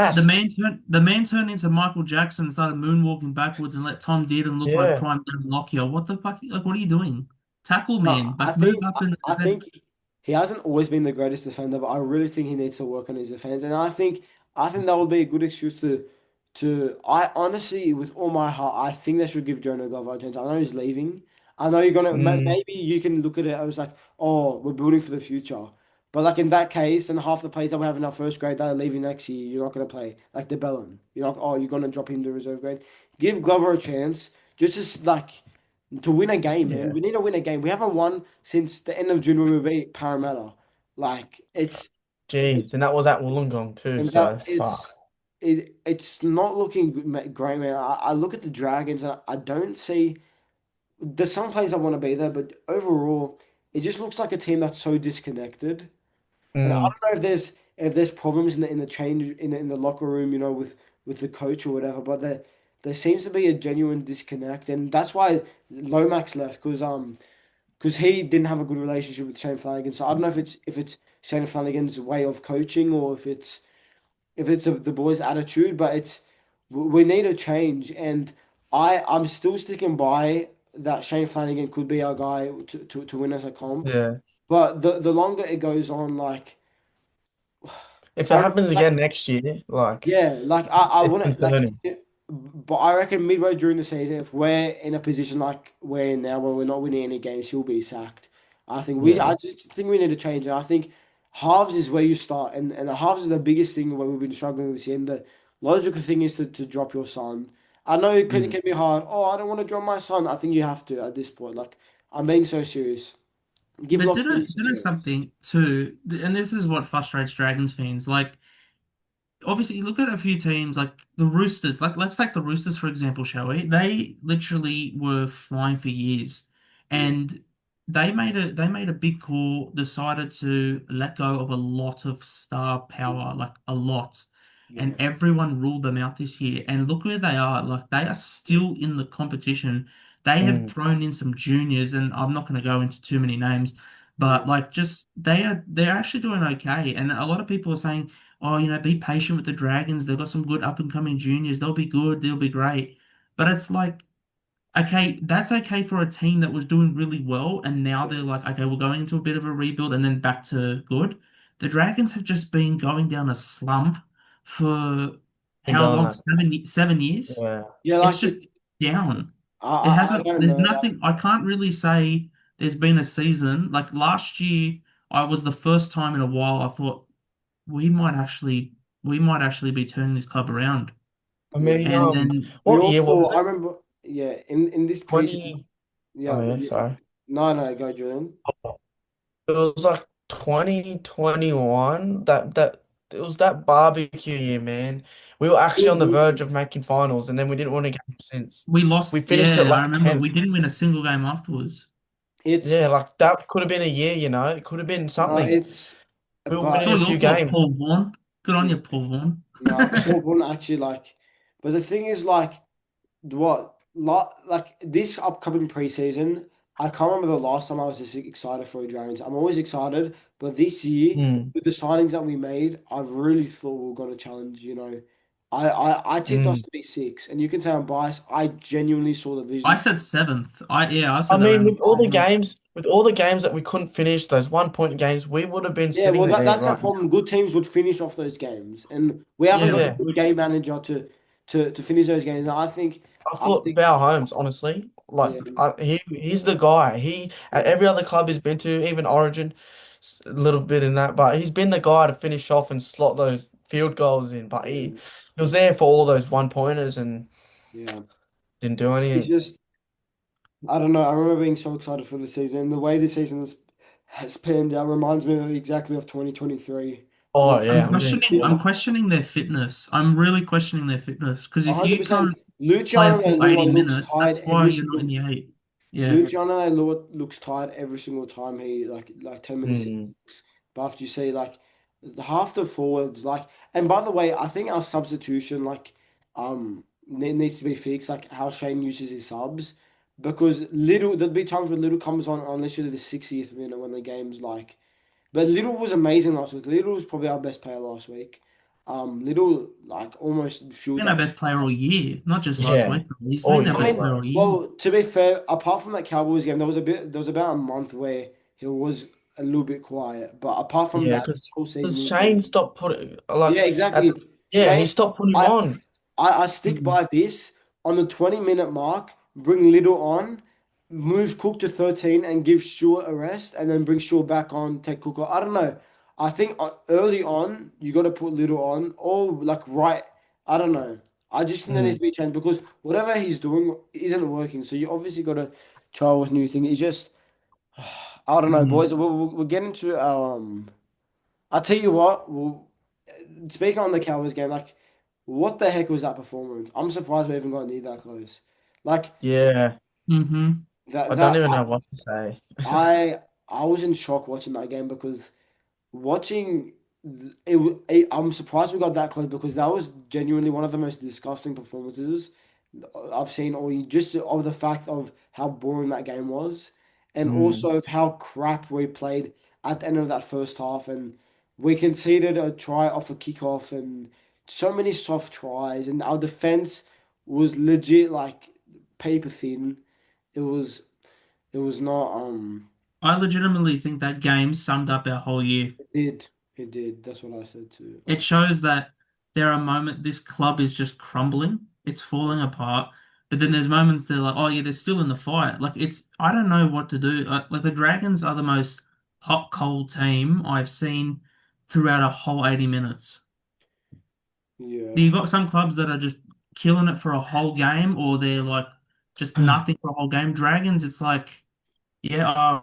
C: The
D: gassed.
C: man turned the man turned into Michael Jackson and started moonwalking backwards and let Tom Dearden look like
D: Yeah.
C: prime Lockyer. What the fuck? Like, what are you doing? Tackle,
A: No,
C: man.
A: I
C: Like, move
A: think
C: up in the
A: I
C: defense.
A: think he hasn't always been the greatest defender, but I really think he needs to work on his defense. And I think that would be a good excuse to I honestly, with all my heart, I think they should give Jonah Glover a chance. I know he's leaving. I know you're gonna
D: Mm,
A: maybe you can look at it as like, oh, we're building for the future. But like in that case, and half the players that we have in our first grade that are leaving next year, you're not gonna play. Like the Bellin. You're not you're gonna drop him to reserve grade. Give Glover a chance. Just as like to win a game, man.
D: yeah.
A: We need to win a game. We haven't won since the end of June when we beat Parramatta. Like
D: Jeez. And that was at Wollongong too.
A: and that
D: So fuck.
A: it's not looking great, man. I look at the Dragons and I don't see. There's some players I want to be there, but overall, it just looks like a team that's so disconnected. And I
D: Mm,
A: don't know if there's problems in the change in the locker room, with the coach or whatever. But there seems to be a genuine disconnect, and that's why Lomax left because he didn't have a good relationship with Shane Flanagan. So I don't know if it's Shane Flanagan's way of coaching or if it's the boys' attitude, but we need a change, and I'm still sticking by that Shane Flanagan could be our guy to win us a comp.
D: yeah.
A: But the longer it goes on, like
D: If it
A: I
D: happens
A: like
D: again next year, like
A: yeah, like I
D: it's
A: want to
D: concerning.
A: but I reckon midway during the season, if we're in a position like we're in now, where we're not winning any games, he'll be sacked. I
D: Yeah.
A: just think we need to change it. I think halves is where you start, and the halves is the biggest thing where we've been struggling this year. And the logical thing is to drop your son. I know it
D: Mm.
A: can be hard. Oh, I don't want to drop my son. I think you have to at this point. Like, I'm being so serious. Give
C: But
A: Lockie
C: do know
A: 6 games.
C: something too, and this is what frustrates Dragons fans. Like, obviously, you look at a few teams like the Roosters. Like, let's take the Roosters for example, shall we? They literally were flying for years,
A: Yeah,
C: and they made a big call, decided to let go of a lot of star power, like a lot, and
A: yeah,
C: everyone ruled them out this year. And look where they are. Like, they are still in the competition. They have
D: Mm.
C: thrown in some juniors, and I'm not going to go into too many names,
A: yeah,
C: but like, just they're actually doing okay. And a lot of people are saying, oh, be patient with the Dragons. They've got some good up and coming juniors. They'll be good. They'll be great. But it's like, okay, that's okay for a team that was doing really well, and now they're like, okay, we're going into a bit of a rebuild and then back to good. The Dragons have just been going down a slump for
D: Been
C: how
D: going
C: long?
D: that.
C: 7 years?
D: Yeah.
A: yeah.
C: It's
A: Like
C: just down. It
A: I
C: hasn't,
A: don't
C: there's
A: know. Like,
C: nothing, I can't really say there's been a season. Like last year, I was the first time in a while I thought we might actually we might actually be turning this club around.
D: I
A: yeah,
D: mean,
C: And then
A: we
D: what
A: all
D: year was
A: thought. I
D: it?
A: remember. Yeah, in this preseason.
D: 20.
A: Yeah,
D: Oh
A: but
D: yeah,
A: yeah.
D: sorry.
A: No, no, go, Julian.
D: It was like 2021. That it was that barbecue year, man. We were
A: It
D: actually
A: was
D: on the verge
A: good.
D: of making finals, and then we didn't win a game since.
C: we lost.
D: We finished at
C: Yeah, I
D: like
C: remember we
D: 10th.
C: didn't win a single game afterwards.
A: It's
D: Yeah, like that could have been a year, It could have been
A: no,
D: something.
A: it's
D: We were
C: It's
A: but
D: winning
C: all
D: a
C: your
D: few
C: fault,
D: games.
C: Paul Vaughan. Good on
A: yeah,
C: you, Paul Vaughan.
A: no, Paul wouldn't actually like. But the thing is, like, like this upcoming preseason, I can't remember the last time I was this excited for a Dragons. I'm always excited, but this year
D: Mm,
A: with the signings that we made, I really thought we were going to challenge. I tipped us
D: mm.
A: to be six, and you can say I'm biased. I genuinely saw the
C: I
A: vision.
C: said seventh. I
D: I
C: said
D: mean,
C: around seventh.
D: with all the games that we couldn't finish, those 1 point games, we would have been
A: Yeah, well,
D: sitting there
A: that's the
D: right now.
A: problem. Good teams would finish off those games, and we haven't got
C: Yeah,
A: the
D: Yeah.
A: good game manager to finish those games. And
D: I
A: I
D: thought
A: think,
D: Bow Holmes, honestly,
A: yeah,
D: he's the guy. He at
A: yeah,
D: every other club he's been to, even Origin, a little bit in that, but he's been the guy to finish off and slot those field goals in. But
A: yeah,
D: he was there for all those 1 pointers and
A: yeah.
D: didn't do
A: It's
D: anything.
A: just, I don't know. I remember being so excited for the season. The way the season has panned out reminds me of exactly of 2023.
D: Oh
A: Like,
D: yeah, I'm getting
C: I'm
D: cool.
C: questioning their fitness. I'm really questioning their fitness because if you
A: 100%.
C: can't play a
A: Luciano
C: full 80
A: Leilua looks
C: minutes,
A: tired
C: that's why
A: every
C: you're not in
A: single.
C: the eight. Yeah.
A: Luciano Leilua looks tired every single time he like 10 minutes in.
D: Mm,
A: But after you see like half the forwards like, and by the way, I think our substitution needs to be fixed. Like how Shane uses his subs, because Little there'll be times when Little comes on literally the 60th minute when the game's like. But Little was amazing last week. Little was probably our best player last week. Little like almost fueled
C: Been our
A: that.
C: best player all year, not just last
D: yeah.
C: week. He's
D: Oh
C: been our
A: I
D: yeah,
C: best
A: mean,
C: player
D: bro.
C: all year.
A: well, to be fair, apart from that Cowboys game, there was about a month where he was a little bit quiet. But apart from
D: Yeah,
A: that, this whole season
D: because
A: he's been.
D: Shane stopped putting
A: Yeah,
D: like at
A: exactly.
D: the, yeah,
A: Shane,
D: he stopped putting him
A: I
D: on.
A: I stick
C: Mm.
A: by this on the 20-minute mark. Bring Little on, move Cook to 13, and give Shaw a rest, and then bring Shaw back on. Take Cook off. I don't know. I think early on you got to put Little on, or like right. I don't know. I just think there needs
D: Mm,
A: to be a change because whatever he's doing isn't working. So you obviously got to try with new things. It's just I don't know,
C: Mm.
A: boys. We'll get into our. I'll tell you what. Speaking on the Cowboys game, like, what the heck was that performance? I'm surprised we even got near that close. Like
D: yeah,
C: Mm-hmm.
D: I don't
A: that
D: even know what to say.
A: I was in shock watching that game because watching I'm surprised we got that close because that was genuinely one of the most disgusting performances I've seen all year, just of the fact of how boring that game was, and
D: Mm,
A: also of how crap we played at the end of that first half, and we conceded a try off a kickoff and so many soft tries, and our defense was legit like paper thin. It was it was not
C: I legitimately think that game summed up our whole year.
A: it did it did. That's what I said too.
C: It shows that there are moments this club is just crumbling, it's falling apart. But then there's moments they're like, oh yeah, they're still in the fight. Like it's, I don't know what to do. Like the Dragons are the most hot cold team I've seen throughout a whole 80 minutes.
A: Yeah.
C: You've got some clubs that are just killing it for a whole game or they're like just nothing for a whole game. Dragons, it's like, yeah,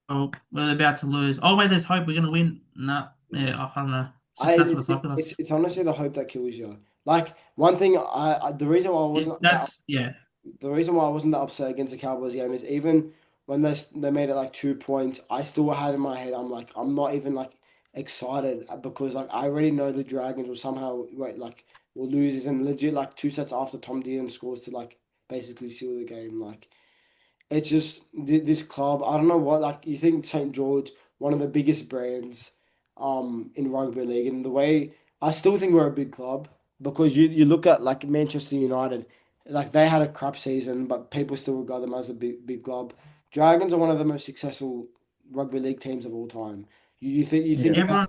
C: oh, we're about to lose. Oh, wait, there's hope. We're going to win. No,
A: Yeah.
C: yeah, I don't know. It's just that's what it's like with us.
A: It's honestly the hope that kills you. Like one thing, the reason why I wasn't that
C: Yeah.
A: the reason why I wasn't that upset against the Cowboys game is even when they made it like 2 points, I still had in my head, I'm like, I'm not even like excited because like I already know the Dragons will somehow will lose and legit like 2 sets after Tom Dean scores to like basically seal the game. Like it's just this club. I don't know what like you think St. George, one of the biggest brands, in rugby league, and the way I still think we're a big club because you look at like Manchester United, like they had a crap season, but people still regard them as a big club. Dragons are one of the most successful rugby league teams of all time. You think
D: Yeah.
A: about
C: Everyone,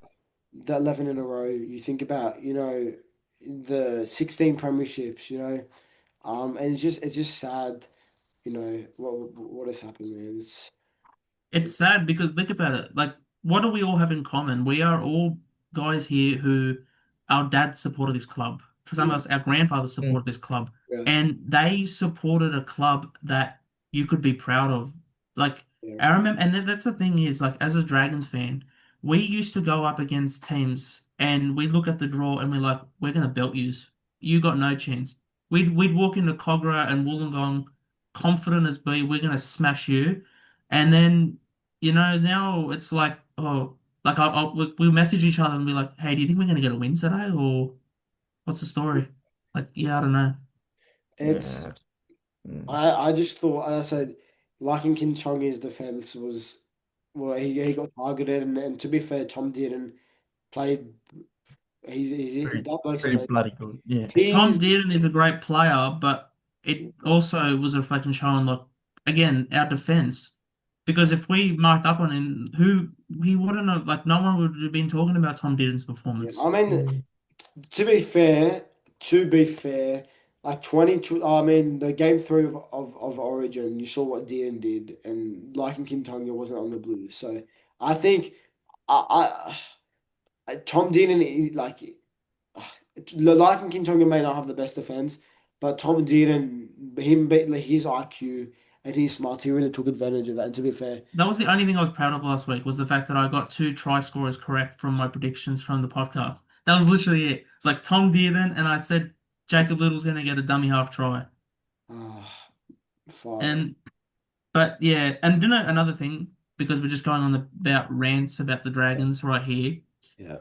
A: the 11 in a row. You think about the 16 premierships. And it's just sad what has happened, man.
C: it's sad because think about it. Like, what do we all have in common? We are all guys here who our dads supported this club. For some of us, our grandfathers
D: Mm.
C: supported this club,
A: Yeah,
C: and they supported a club that you could be proud of. Like,
A: yeah,
C: I remember, and that's the thing is, like, as a Dragons fan, we used to go up against teams, and we look at the draw, and we're like, we're gonna belt yous. You got no chance. We'd walk into Cogra and Wollongong, confident as be, we're gonna smash you. And then now it's like, oh, like we message each other and be like, hey, do you think we're gonna get a win today, or what's the story? Like, yeah, I don't know.
A: it's
D: Yeah. Mm.
A: I just thought, as I said, liking Kinchongi's defense was well, he got targeted, and to be fair, Tom didn't played.
D: Pretty,
A: That bloke's
D: pretty
A: amazing.
D: bloody good. Yeah.
C: Tom
A: He's
C: Dearden is a great player, but it also was a reflection showing, like, again, our defense. Because if we marked up on him, who he wouldn't have, like, no one would have been talking about Tom Dearden's
A: yeah.
C: performance.
A: I mean,
D: Mm.
A: to be fair, like 22. I mean, the game three of Origin, you saw what Dean did, and liking Kim Tonga wasn't on the Blues, so I think Tom Dean like. Like and Kintonga may not have the best defense, but Tom Dearden, his IQ and his smarts, he really took advantage of that. And to be fair,
C: That was the only thing I was proud of last week was the fact that I got two try scorers correct from my predictions from the podcast. That was literally it. It's like Tom Dearden, and I said Jacob Little's going to get a dummy half try.
A: ah, far
C: And but yeah, and do you know another thing because we're just going on about rants about the Dragons right here.
A: yeah.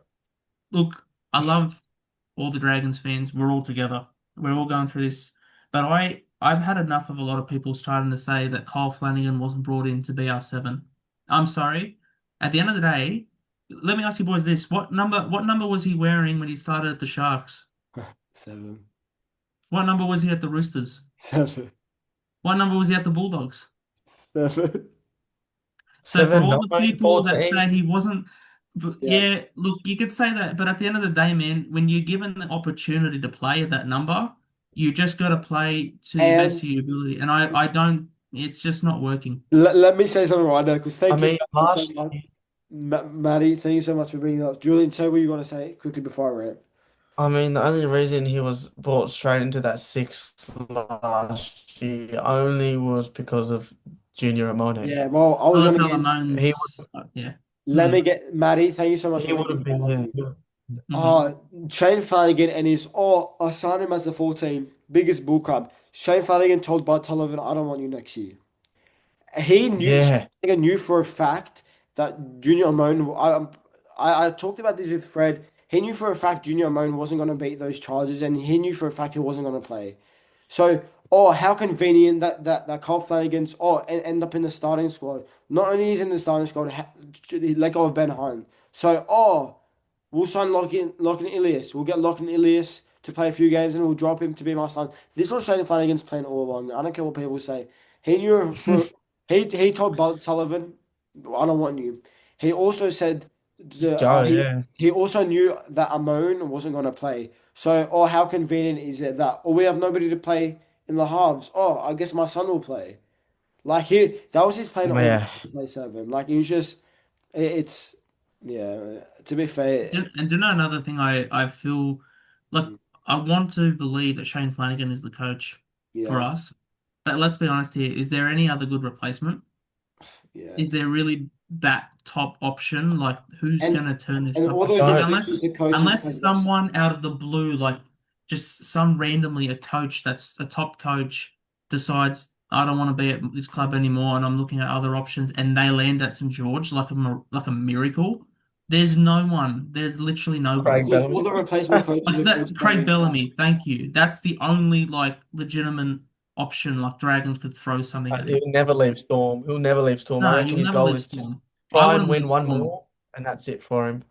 C: Look, I love all the Dragons fans. We're all together. We're all going through this. But I've had enough of a lot of people starting to say that Kyle Flanagan wasn't brought in to be our seven. I'm sorry. At the end of the day, let me ask you boys this. What number was he wearing when he started at the Sharks?
A: Seven.
C: What number was he at the Roosters?
A: Seven.
C: What number was he at the Bulldogs?
A: Seven.
C: So for
D: Seven,
C: all the
D: nine,
C: people that say
D: 14.
C: he wasn't,
A: Yeah.
C: yeah, look, you could say that, but at the end of the day, man, when you're given the opportunity to play at that number, you just got to play to the best
A: And
C: of your ability. And I don't, it's just not working.
A: let me say something right now, because
D: I
A: thank you
D: mean,
A: so
D: last
A: much,
D: year,
A: Maddie. Thank you so much for bringing it up. Julian, say what you want to say quickly before I rant.
D: I mean, the only reason he was brought straight into that six last year only was because of Junior Amone.
A: Yeah, well, I was
C: Other
A: going to
C: fella
A: get.
D: He
C: moans,
D: would,
C: yeah.
A: Let
C: Hmm.
A: me get Maddie. Thank you so much for
D: he would
A: bringing
D: have
A: this
D: been,
A: up.
D: yeah.
C: Hmm.
A: Shane Flanagan and his I signed him as a 14, biggest bullcrap. Shane Flanagan told Bud Sullivan, I don't want you next year. Shane
D: Yeah.
A: Flanagan knew for a fact that Junior Amon. I talked about this with Fred. He knew for a fact Junior Amon wasn't going to beat those charges, and he knew for a fact he wasn't going to play. So, how convenient that Carl Flanagan's end up in the starting squad. Not only is he in the starting squad, he let go of Ben Hunt. So, we'll sign Lockin Ilias. We'll get Lockin Ilias to play a few games, and we'll drop him to be my son. This was Shane Flanagan's plan all along. I don't care what people say. He knew for he told Bud Sullivan, I don't want you. He also said
D: Just go, yeah.
A: he also knew that Amon wasn't going to play. So, how convenient is it that we have nobody to play in the halves? I guess my son will play. Like that was his plan all
D: Yeah.
A: to play seven. Like it was just it's yeah. To be fair,
C: And do you know another thing I feel like I want to believe that Shane Flanagan is the coach for
A: Yeah,
C: us. But let's be honest here. Is there any other good replacement?
A: yeah.
C: Is there really that top option? Like, who's
A: And
C: gonna turn this
A: and
C: top?
A: all
C: I
A: those
C: think
D: Don't.
C: unless
A: replacements the coaches
C: unless
A: have got.
C: someone out of the blue, like just some randomly a coach that's a top coach decides I don't want to be at this club anymore, and I'm looking at other options, and they land at St George like like a miracle. There's no one. There's literally nobody.
D: Craig
A: Because all
D: Bellamy.
A: the replacement coaches
C: Like
A: the
C: that,
A: coaches have
C: Craig
A: been crap.
C: Bellamy. Thank you. That's the only like legitimate option. Like Dragons could throw something at
D: He'll
C: him.
D: never leave Storm. He'll never leave Storm. I
C: No,
D: reckon
C: you'll
D: his
C: never
D: goal
C: leave
D: is to
C: Storm. I
D: try and
C: wouldn't
D: win
C: leave
D: one
C: Storm.
D: more, and that's it for him.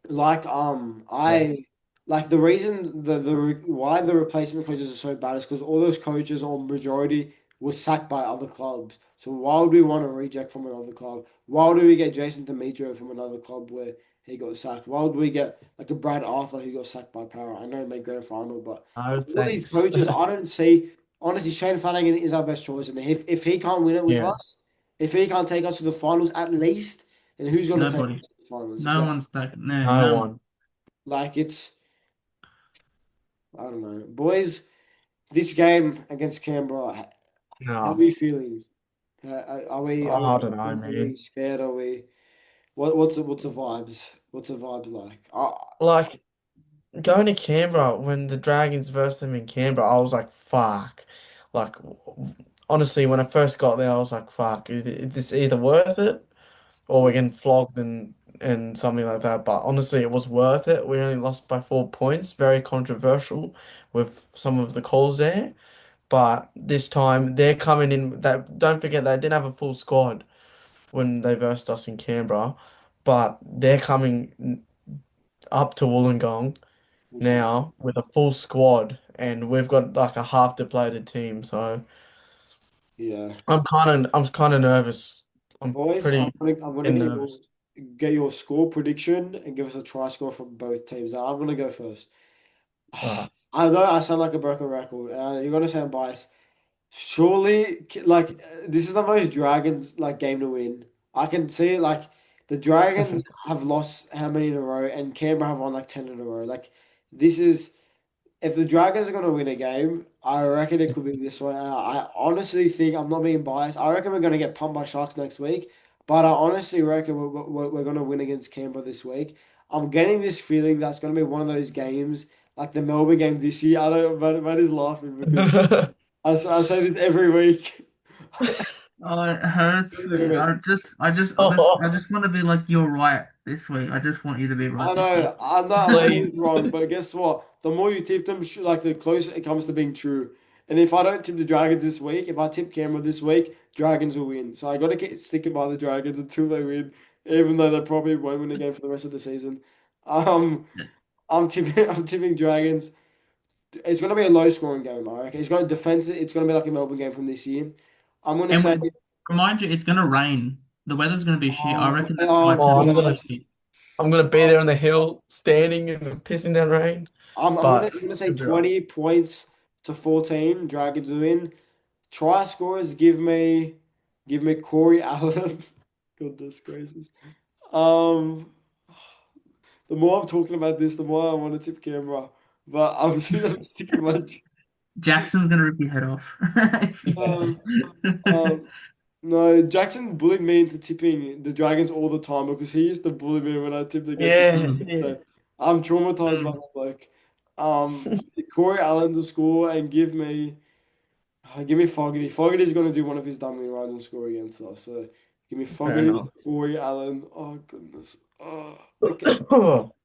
A: Like
D: Yeah.
A: I like the reason why the replacement coaches are so bad is because all those coaches or majority were sacked by other clubs. So why would we want to reject from another club? Why would we get Jason Demetrio from another club where he got sacked? Why would we get like a Brad Arthur who got sacked by Para? I know he made grand final, but
D: No
A: all these
D: thanks.
A: coaches I don't see. Honestly, Shane Flanagan is our best choice, and if he can't win it with
D: Yeah.
A: us, if he can't take us to the finals at least, then who's going to take us
C: Nobody.
A: to the finals?
C: No
A: Exactly.
C: one's taking. No,
D: No
C: no one.
D: one.
A: Like it's. I don't know. Boys, this game against Canberra, how are
D: No.
A: we feeling? Are we
D: I don't know,
A: are we
D: man.
A: scared? Are we what's the vibes? What's the vibes like?
D: Like going to Canberra when the Dragons versed them in Canberra, I was like, fuck. Like honestly, when I first got there, I was like, fuck, is this either worth it or we're getting flogged and something like that. But honestly, it was worth it. We only lost by 4 points. Very controversial with some of the calls there. But this time they're coming in. That don't forget they didn't have a full squad when they versed us in Canberra, but they're coming up to Wollongong
A: Mhm.
D: now with a full squad, and we've got like a half depleted team. So
A: Yeah.
D: I'm kind of nervous. I'm
A: Boys,
D: pretty
A: I'm gonna
D: getting nervous.
A: get your score prediction and give us a try score from both teams. Now, I'm gonna go first.
D: Alright.
A: I know I sound like a broken record, and you're gonna sound biased. Surely, like this is the most Dragons like game to win. I can see it. Like the Dragons have lost how many in a row, and Canberra have won like 10 in a row. Like this is if the Dragons are gonna win a game, I reckon it could be this one. I honestly think I'm not being biased. I reckon we're gonna get pumped by Sharks next week, but I honestly reckon we're gonna win against Canberra this week. I'm getting this feeling that's gonna be one of those games like the Melbourne game this year. I don't. Matt is laughing because. I say this every week.
C: Oh, it hurts
A: Every
C: me.
A: week.
C: I just want to be like you're right this week. I just want you to be right this week.
A: I know, I'm
D: Please.
A: always wrong, but guess what? The more you tip them, like the closer it comes to being true. And if I don't tip the Dragons this week, if I tip Canberra this week, Dragons will win. So I got to keep sticking by the Dragons until they win, even though they probably won't win again for the rest of the season. Um, I'm tipping Dragons. It's going to be a low scoring game, I reckon. It's going to defense it. It's going to be like a Melbourne game from this year. I'm going to
C: And
A: say,
C: remind you, it's gonna rain. The weather's gonna be shit. I reckon that's why it's
D: Oh,
C: gonna
D: I'm
C: be so
D: gonna
C: shit.
D: I'm gonna be there on the hill, standing in the pissing down rain.
A: I'm
D: But
A: gonna say
D: it'll be right.
A: 20 points to 14. Dragons win. Try scorers, give me Corey Allen. Goodness gracious. Um, the more I'm talking about this, the more I want to tip Canberra. But I'm sticking my.
C: Jackson's gonna rip your head off.
A: Um, um, no, Jackson bullied me into tipping the Dragons all the time because he used to bully me when I tipped against the
D: Yeah,
A: Dragons.
D: yeah.
A: So I'm traumatized by
C: Mm.
A: that bloke. Corey Allen to score and give me Fogarty. Fogarty's going to do one of his dummy runs and score against us. So give me
C: Fair
A: Fogarty,
C: enough.
A: Corey Allen. Oh goodness. Oh, okay.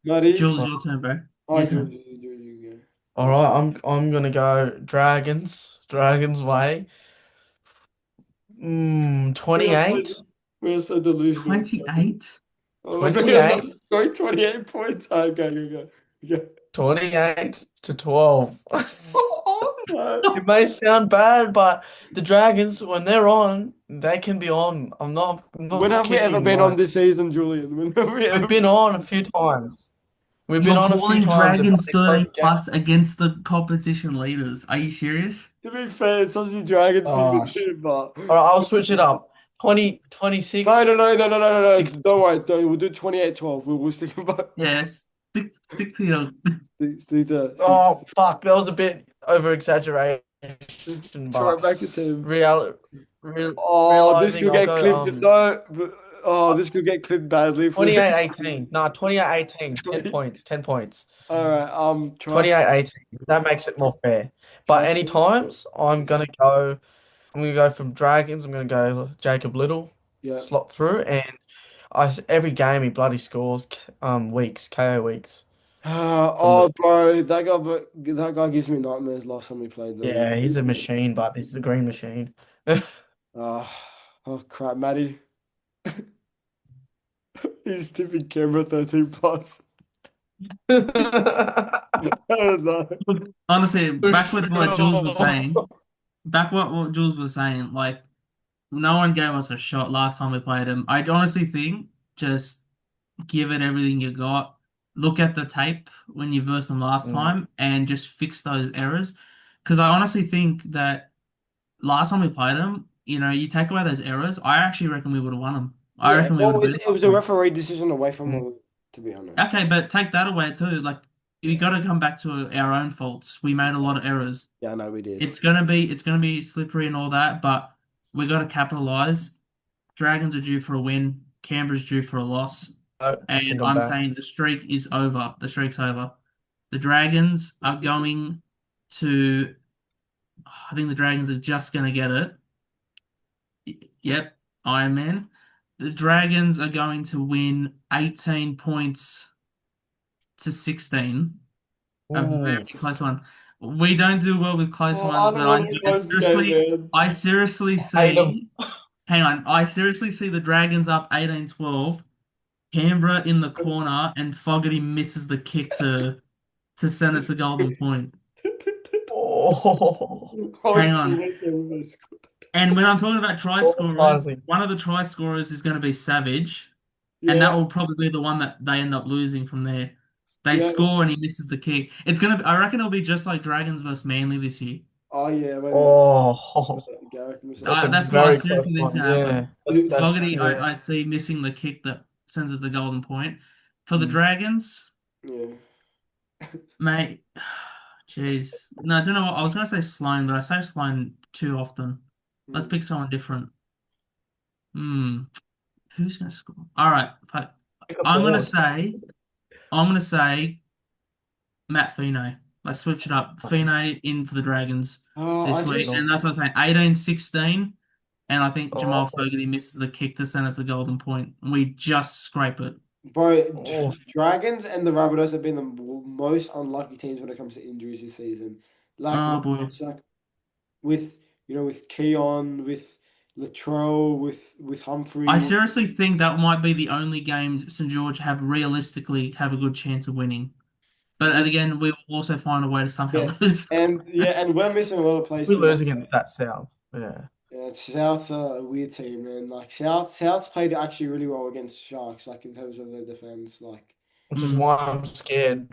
A: Matty.
C: Jules, your turn, bro.
A: Oh,
C: Your
A: George,
C: turn.
A: you go.
D: All right, I'm gonna go Dragons way.
A: We are so
D: 28.
A: we are so delusional.
C: 28?
A: Oh, we are not
D: 28.
A: scoring 28 points. Oh, go.
D: 28 to 12.
A: Oh no.
D: It may sound bad, but the Dragons, when they're on, they can be on. I'm
A: When
D: not
A: have we ever
D: kidding.
A: been on
D: Like
A: this season, Julian? When have we
D: we've
A: ever
D: been
A: been?
D: on a few times. We've been
C: You're
D: on a few
C: calling
D: times. It might
C: Dragons
D: be close
C: 30
D: games.
C: plus against the competition leaders. Are you serious?
A: To be fair, it's such a Dragon season
D: Oh,
A: too, but
D: all right, I'll switch it up.
A: no, no,
D: 26,
A: no, no, no, no, no, no.
D: 6.
A: Don't worry. We'll do 28-12. We'll stick about.
C: Yes. Stick to your.
A: Stick
D: Oh fuck, that was a bit over exaggeration,
A: try
D: but
A: back to team.
D: real, real
A: Oh, this
D: realizing
A: could
D: I'll
A: get
D: go
A: clipped. No, oh,
D: uh,
A: this could get clipped badly for the
D: 28-18. No, 28-18. 10
A: 20.
D: points. 10 points.
A: All right. Try
D: 28-18. That makes it more fair. But any
A: score.
D: times I'm gonna go from Dragons, I'm gonna go Jacob Little,
A: Yeah.
D: slot through, and every game he bloody scores weeks, KO weeks from the
A: Bro, that guy gives me nightmares last time we played them.
D: yeah, he's a machine, but he's the green machine.
A: Uh, oh crap, Matty. He's tipping camera 13 plus. Oh, no.
C: Honestly,
D: For
C: back with what Jules was
D: sure.
C: saying. Back what Jules was saying. Like no one gave us a shot last time we played him. I honestly think just give it everything you got. Look at the tape when you versed them last
D: Mm.
C: time and just fix those errors. Because I honestly think that last time we played them, you take away those errors, I actually reckon we would have won them. I
A: Yeah,
C: reckon we would
A: well,
C: have
A: it,
C: beaten
A: it was a
C: them.
A: referee decision away from
D: Mm.
A: the, to be honest.
C: Okay, but take that away too. Like we
A: Yeah,
C: got to come back to our own faults. We made a lot of errors.
A: yeah, I know we did.
C: It's gonna be slippery and all that, but we got to capitalize. Dragons are due for a win. Canberra's due for a loss.
D: I
C: And
D: think I'm
C: I'm
D: back.
C: saying the streak is over. The streak's over. The Dragons are going to. I think the Dragons are just going to get it. Yep, Iron Man. The Dragons are going to win 18 points to 16. A very
D: Ooh.
C: close one. We don't do well with close
A: Oh, I
C: ones, but
A: don't
C: I,
A: want to
C: I
A: close the game,
C: seriously,
A: man.
C: I seriously
D: Hate 'em.
C: see. Hang on, I seriously see the Dragons up 18-12. Canberra in the corner, and Fogarty misses the kick to send it to Golden Point.
D: Oh,
C: Hang
A: Oh,
C: on.
A: yes.
C: And when I'm talking about try scorers,
D: traumatizing.
C: one of the try scorers is going to be Savage, and that
A: Yeah,
C: will probably be the one that they end up losing from there. They
A: yeah.
C: score and he misses the kick. It's gonna be, I reckon it'll be just like Dragons versus Manly this year.
A: Oh, yeah, maybe.
D: Oh,
A: Gareth missed
D: that's a
A: that.
C: That's what I
D: very close
C: seriously think is
D: one.
C: gonna
D: Yeah,
C: happen.
D: that's
C: Fogarty,
D: yeah.
C: I see missing the kick that sends us the Golden Point. For the
D: Mm.
C: Dragons,
A: Yeah.
C: mate, jeez. No, I don't know what I was gonna say Sloan, but I say Sloan too often. Let's
A: Mm.
C: pick someone different. Hmm. Who's gonna score? All right,
D: Pick a
C: I'm gonna
D: board.
C: say I'm gonna say Matt Fino. Let's switch it up. Fino in for the Dragons
A: I
C: this week,
A: just,
C: and that's what I'm saying. 18-16, and I think Jamal
D: Oh,
C: Fogarty misses the kick to send it to Golden Point. We just scrape it.
A: bro,
D: oh,
A: Dragons and the Rabbitohs have been the most unlucky teams when it comes to injuries this season. Like,
C: Oh boy.
A: it's like with, with Keon, with Latrell, with
C: I
A: Humphrey.
C: seriously think that might be the only game St. George have realistically have a good chance of winning. But
A: Yeah,
C: again, we will also find a way to somehow
A: yeah.
C: lose.
A: And we're missing a lot of players
D: we
A: too. Like,
D: lose against that South. Yeah,
A: yeah, South's a weird team, man. Like South's played actually really well against Sharks, like in terms of their defense. Like,
D: which is
C: Mm.
D: why I'm scared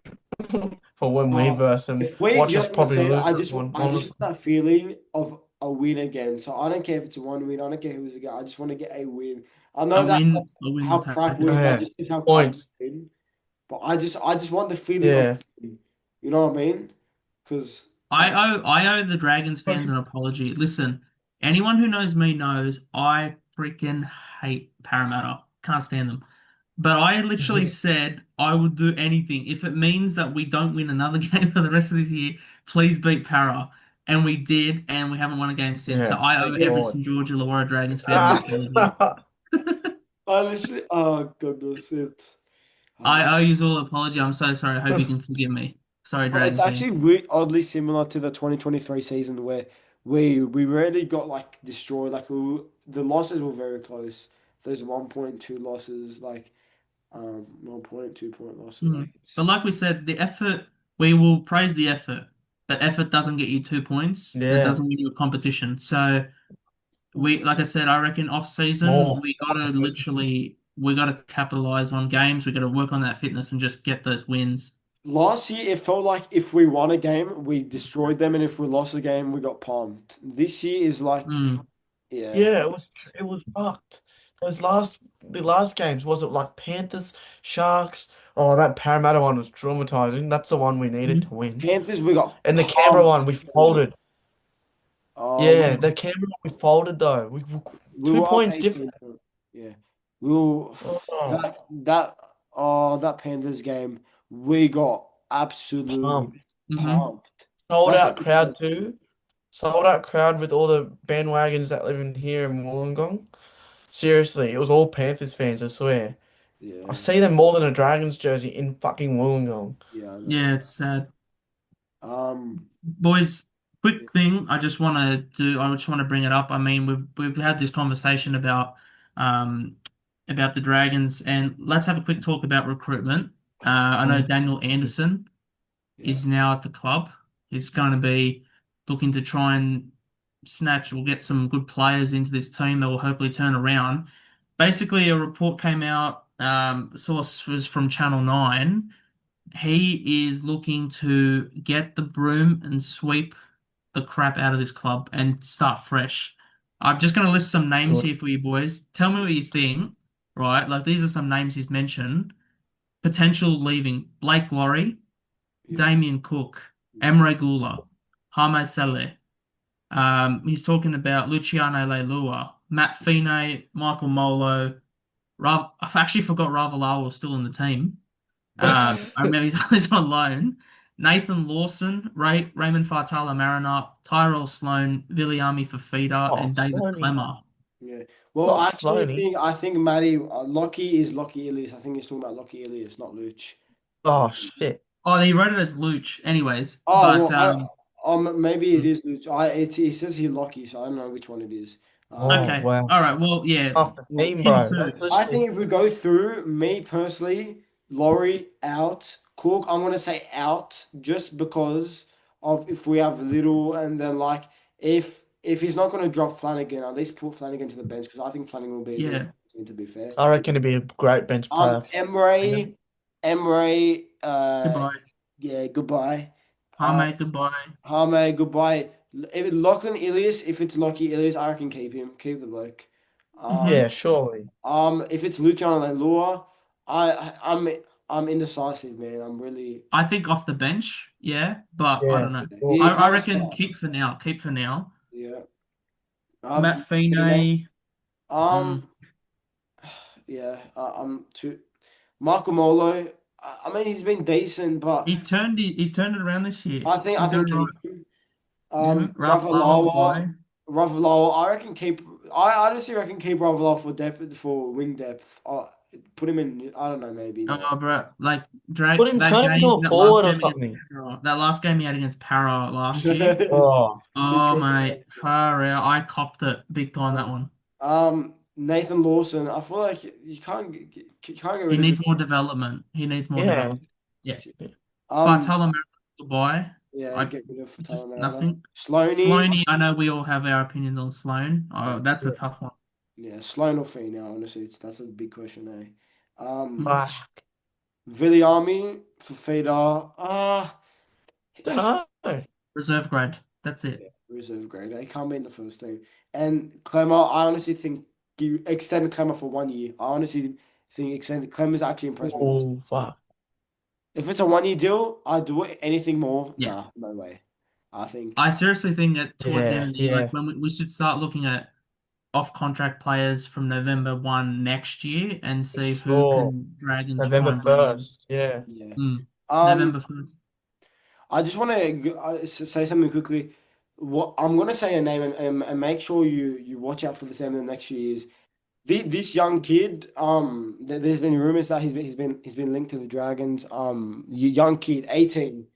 D: for when we
A: uh,
D: verse them.
A: if we,
D: Watch us
A: like I
D: probably
A: said,
D: lose
A: I
D: this
A: just
D: one,
A: I just want
D: honestly.
A: that feeling of a win again. So I don't care if it's a one win. I don't care who's a guy. I just want to get a win. I know that that's
C: A win
A: how
C: will take
A: crap
C: it.
A: we that
D: Yeah,
A: just is how crap
D: points.
A: we win. But I just want the feeling of,
D: Yeah.
A: you know what I mean? Because
C: I owe the Dragons fans an apology. Listen, anyone who knows me knows I freaking hate Parramatta. Can't stand them. But I literally said I would do anything. If it means that we don't win another game for the rest of this year, please beat Para. And we did, and we haven't won a game since. So
D: Yeah,
C: I owe
D: thank
C: every
D: God.
C: St. George Illawarra Dragons fan an apology.
D: Ah,
A: I literally, oh goodness,
C: I
A: uh,
C: owe you all an apology. I'm so sorry. I hope you can forgive me. Sorry,
A: But it's
C: Dragons fan.
A: actually oddly similar to the 2023 season where we really got like destroyed. Like the losses were very close. Those 1.2 losses, like 1.2 point losses,
C: Mm.
A: like
C: But like we said, the effort, we will praise the effort, but effort doesn't get you 2 points. That
D: yeah,
C: doesn't win you a competition. So like I said, I reckon off season,
D: more.
C: we gotta capitalize on games. We gotta work on that fitness and just get those wins.
A: last year it felt like if we won a game, we destroyed them, and if we lost a game, we got pumped. This year is like,
C: Mm.
A: yeah,
D: Yeah, it was fucked. The last games, was it like Panthers, Sharks, Oh, that Parramatta one was traumatizing. That's the one we needed to win.
A: Panthers, we got
D: And the Canberra
A: pumped.
D: one, we folded.
A: We
D: Yeah, the Canberra one, we folded though. We
A: we
D: two
A: were up
D: points
A: 18.
D: different.
A: Yeah. We will
D: Oh,
A: that Panthers game, we got absolutely
D: pumped.
C: Mm-hmm.
A: pumped.
D: Sold
A: That's
D: out
A: what
D: crowd too. Sold out crowd with all the bandwagons that live in here in Wollongong. Seriously, it was all Panthers fans, I swear. I
A: yeah,
D: see them more than a Dragons jersey in fucking Wollongong.
A: yeah, I know.
C: Yeah, it's sad.
A: Um,
C: Boys,
A: yeah,
C: quick thing I just want to bring it up. I mean, we've had this conversation um about the Dragons, and let's have a quick talk about recruitment. I know Daniel Anderson
A: yeah.
C: is now at the club. He's going to be looking to try and snatch or get some good players into this team that will hopefully turn around. Basically, a report came out, source was from Channel 9. He is looking to get the broom and sweep the crap out of this club and start fresh. I'm just going to list some names
D: Good.
C: here for you boys. Tell me what you think, right? Like these are some names he's mentioned. Potential leaving: Blake Laurie,
A: Yeah.
C: Damien Cook, Emre Gula, Jaime Saleh. He's talking about Luciano Leilua, Matt Fine, Michael Molo. I've actually forgot Ravalawa was still in the team. I remember he's on loan. Nathan Lawson, Raymond Fatala Mariner, Tyrell Sloan, Viliami Fafita,
D: Oh,
C: and David
D: Sloaney.
C: Clemmer.
A: Yeah. Well,
D: Not
A: I actually
D: Sloaney.
A: think Matty Lockie is Lockie Ilias. I think he's talking about Lockie Ilias, not Luch.
D: Oh, shit.
C: Oh, he wrote it as Luch, anyways.
A: Oh
C: But
A: well, maybe it is Luch. It says here Lockie, so I don't know which one it is.
D: Oh,
C: okay,
D: wow.
C: all right. Well, yeah,
D: Half the
A: Well,
D: team,
C: him
D: bro.
C: too.
D: That's
A: I
D: literally.
A: think if we go through, me personally, Laurie out, Cook, I'm gonna say out just because of if we have little and then like if he's not gonna drop Flanagan, at least put Flanagan to the bench because I think Flanagan will be a decent
C: Yeah,
A: team to be fair.
D: I reckon it'd be a great bench player.
A: Emre,
C: goodbye.
A: yeah, goodbye.
C: Hame, goodbye.
A: Hame, goodbye. If Lachlan Ilias, if it's Lockie Ilias, I reckon keep him, keep the bloke. Um,
D: Yeah,
C: Hmm.
D: surely.
A: if it's Luciano Leilua, I'm indecisive, man. I'm really
C: I think off the bench, yeah, but I
D: Yeah,
C: don't know.
D: for sure.
A: he
C: I
A: can't
C: reckon
A: start.
C: keep for now. Keep for now.
A: Yeah.
C: Matt
A: Fino.
C: Fine. Mm.
A: Um, yeah. I'm too. Marco Molo. I mean, he's been decent, but
C: He's turned it around this year.
A: I
C: He's
A: think
C: doing all
A: keep
C: right.
A: him.
C: Ralph Lauer,
A: Ravalawa.
C: goodbye.
A: Ravalawa. I reckon keep. I honestly reckon keep Ravalawa for depth for wing depth. Put him in. I don't know. Maybe no.
C: Oh, bro, like
D: Put
C: drag
D: him, turn him into a
C: that last
D: forward or
C: game against
D: something.
C: Para, that last game he had against Para last year.
D: Oh,
A: He
C: Oh
A: could.
C: mate, far out. I copped it big time that
A: Um,
C: one.
A: Nathan Lawson. I feel like you can't get
C: He
A: rid of him.
C: needs more development. He needs more
D: yeah.
C: development. Yeah.
A: Um,
C: Fatala Mariner, goodbye.
A: yeah,
C: I
A: get rid of
C: just
A: Talamarana.
C: nothing.
A: Sloaney.
C: Sloaney, I know we all have our opinions on Sloan.
A: Yeah,
C: Oh, that's a tough one.
A: yeah, Sloan or Fee now. Honestly, that's a big question, eh?
C: Mhm.
D: Ah,
A: Viliami for Fida.
D: don't know.
C: Reserve grade. That's it.
A: Reserve grade. He can't be in the first team. And Clemmer, I honestly think you extend Clemmer for 1 year. I honestly think extend Clemmer's actually impressed me this
D: Oh,
A: year.
D: fuck.
A: If it's a 1 year deal, I'd do it. Anything more?
C: Yeah.
A: Nah, no way. I think.
C: I seriously think that towards the end
D: Yeah,
C: of the year, like
D: yeah,
C: when we should start looking at off contract players from November 1 next year and
D: for
C: see who
D: sure.
C: can Dragons try
D: November
C: and bring in.
D: 1st. Yeah.
A: Yeah. Um,
C: November 1st.
A: I just want to say something quickly. What I'm gonna say a name and make sure you watch out for the same in the next few years. This young kid, there's been rumors that he's been linked to the Dragons. Young kid, 18.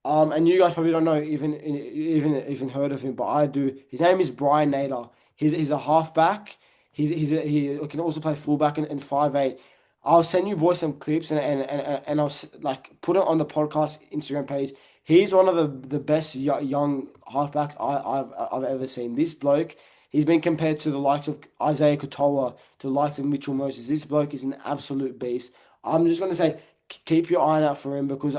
A: And you guys probably don't know even heard of him, but I do. His name is Brian Nader. He's a halfback. He can also play fullback and 5'8". I'll send you boys some clips and like put it on the podcast Instagram page. He's one of the best young halfbacks I've ever seen. This bloke. He's been compared to the likes of Isaiah Katoa, to the likes of Mitchell Moses. This bloke is an absolute beast. I'm just gonna say, keep your eye out for him because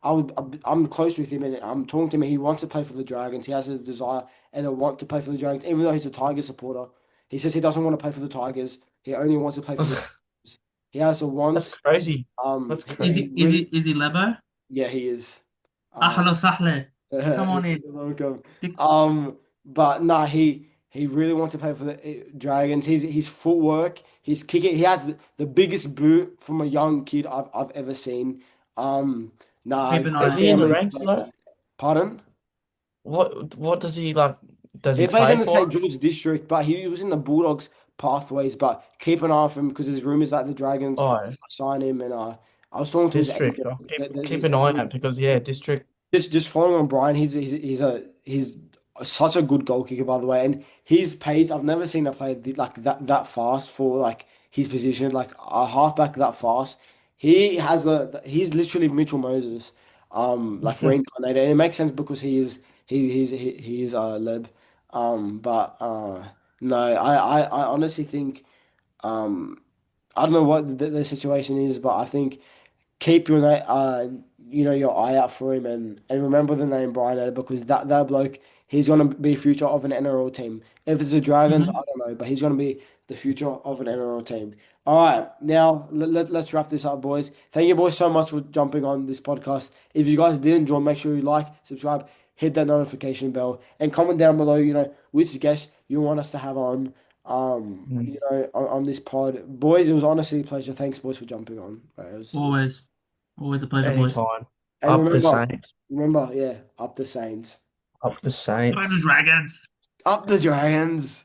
A: I'm close with him and I'm talking to him. He wants to play for the Dragons. He has a desire and a want to play for the Dragons, even though he's a Tiger supporter. He says he doesn't want to play for the Tigers. He only wants to play for the. He has a
D: That's
A: once.
D: crazy. That's
C: Is
D: crazy.
C: he is he is he Lebo?
A: Yeah, he is.
C: Ahlo sahle. Come on in.
A: You're welcome. But nah, he really wants to play for the Dragons. His footwork, his kicking. He has the biggest boot from a young kid I've ever seen. Nah,
C: Keep an
A: great
D: Is
C: eye
D: he
C: out
D: in the
C: for
A: family.
C: him.
D: ranks though?
A: Pardon?
D: What does he like? Does he
A: He plays
D: play
A: in the
D: for
A: St.
D: us?
A: George district, but he was in the Bulldogs pathways. But keep an eye for him because there's rumors that the Dragons
D: Oh,
A: sign him. And I was talking to his
D: district.
A: agent.
D: I'll keep
A: There's
D: an eye
A: definitely
D: out because yeah, district.
A: just following on Brian. He's such a good goal kicker, by the way, and his pace. I've never seen a player like that fast for like his position, like a halfback that fast. He has he's literally Mitchell Moses, like reincarnated. And it makes sense because he is Leb, but no, I honestly think I don't know what the situation is, but I think keep your eye out for him and remember the name Brian Ed because that bloke he's gonna be future of an NRL team. If it's the Dragons, I
C: Hmm.
A: don't know, but he's gonna be the future of an NRL team. All right, now let's wrap this up, boys. Thank you, boys, so much for jumping on this podcast. If you guys did enjoy, make sure you like, subscribe, hit that notification bell, and comment down below. Which guest you want us to have on.
D: Mm.
A: On this pod, boys. It was honestly a pleasure. Thanks, boys, for jumping on. Right, it was
C: Always, always a pleasure, boys.
D: Anytime.
A: and
D: Up the Saints.
A: remember, yeah, up the Saints.
D: Up the
C: Go the
D: Saints.
C: Dragons.
A: Up the Dragons.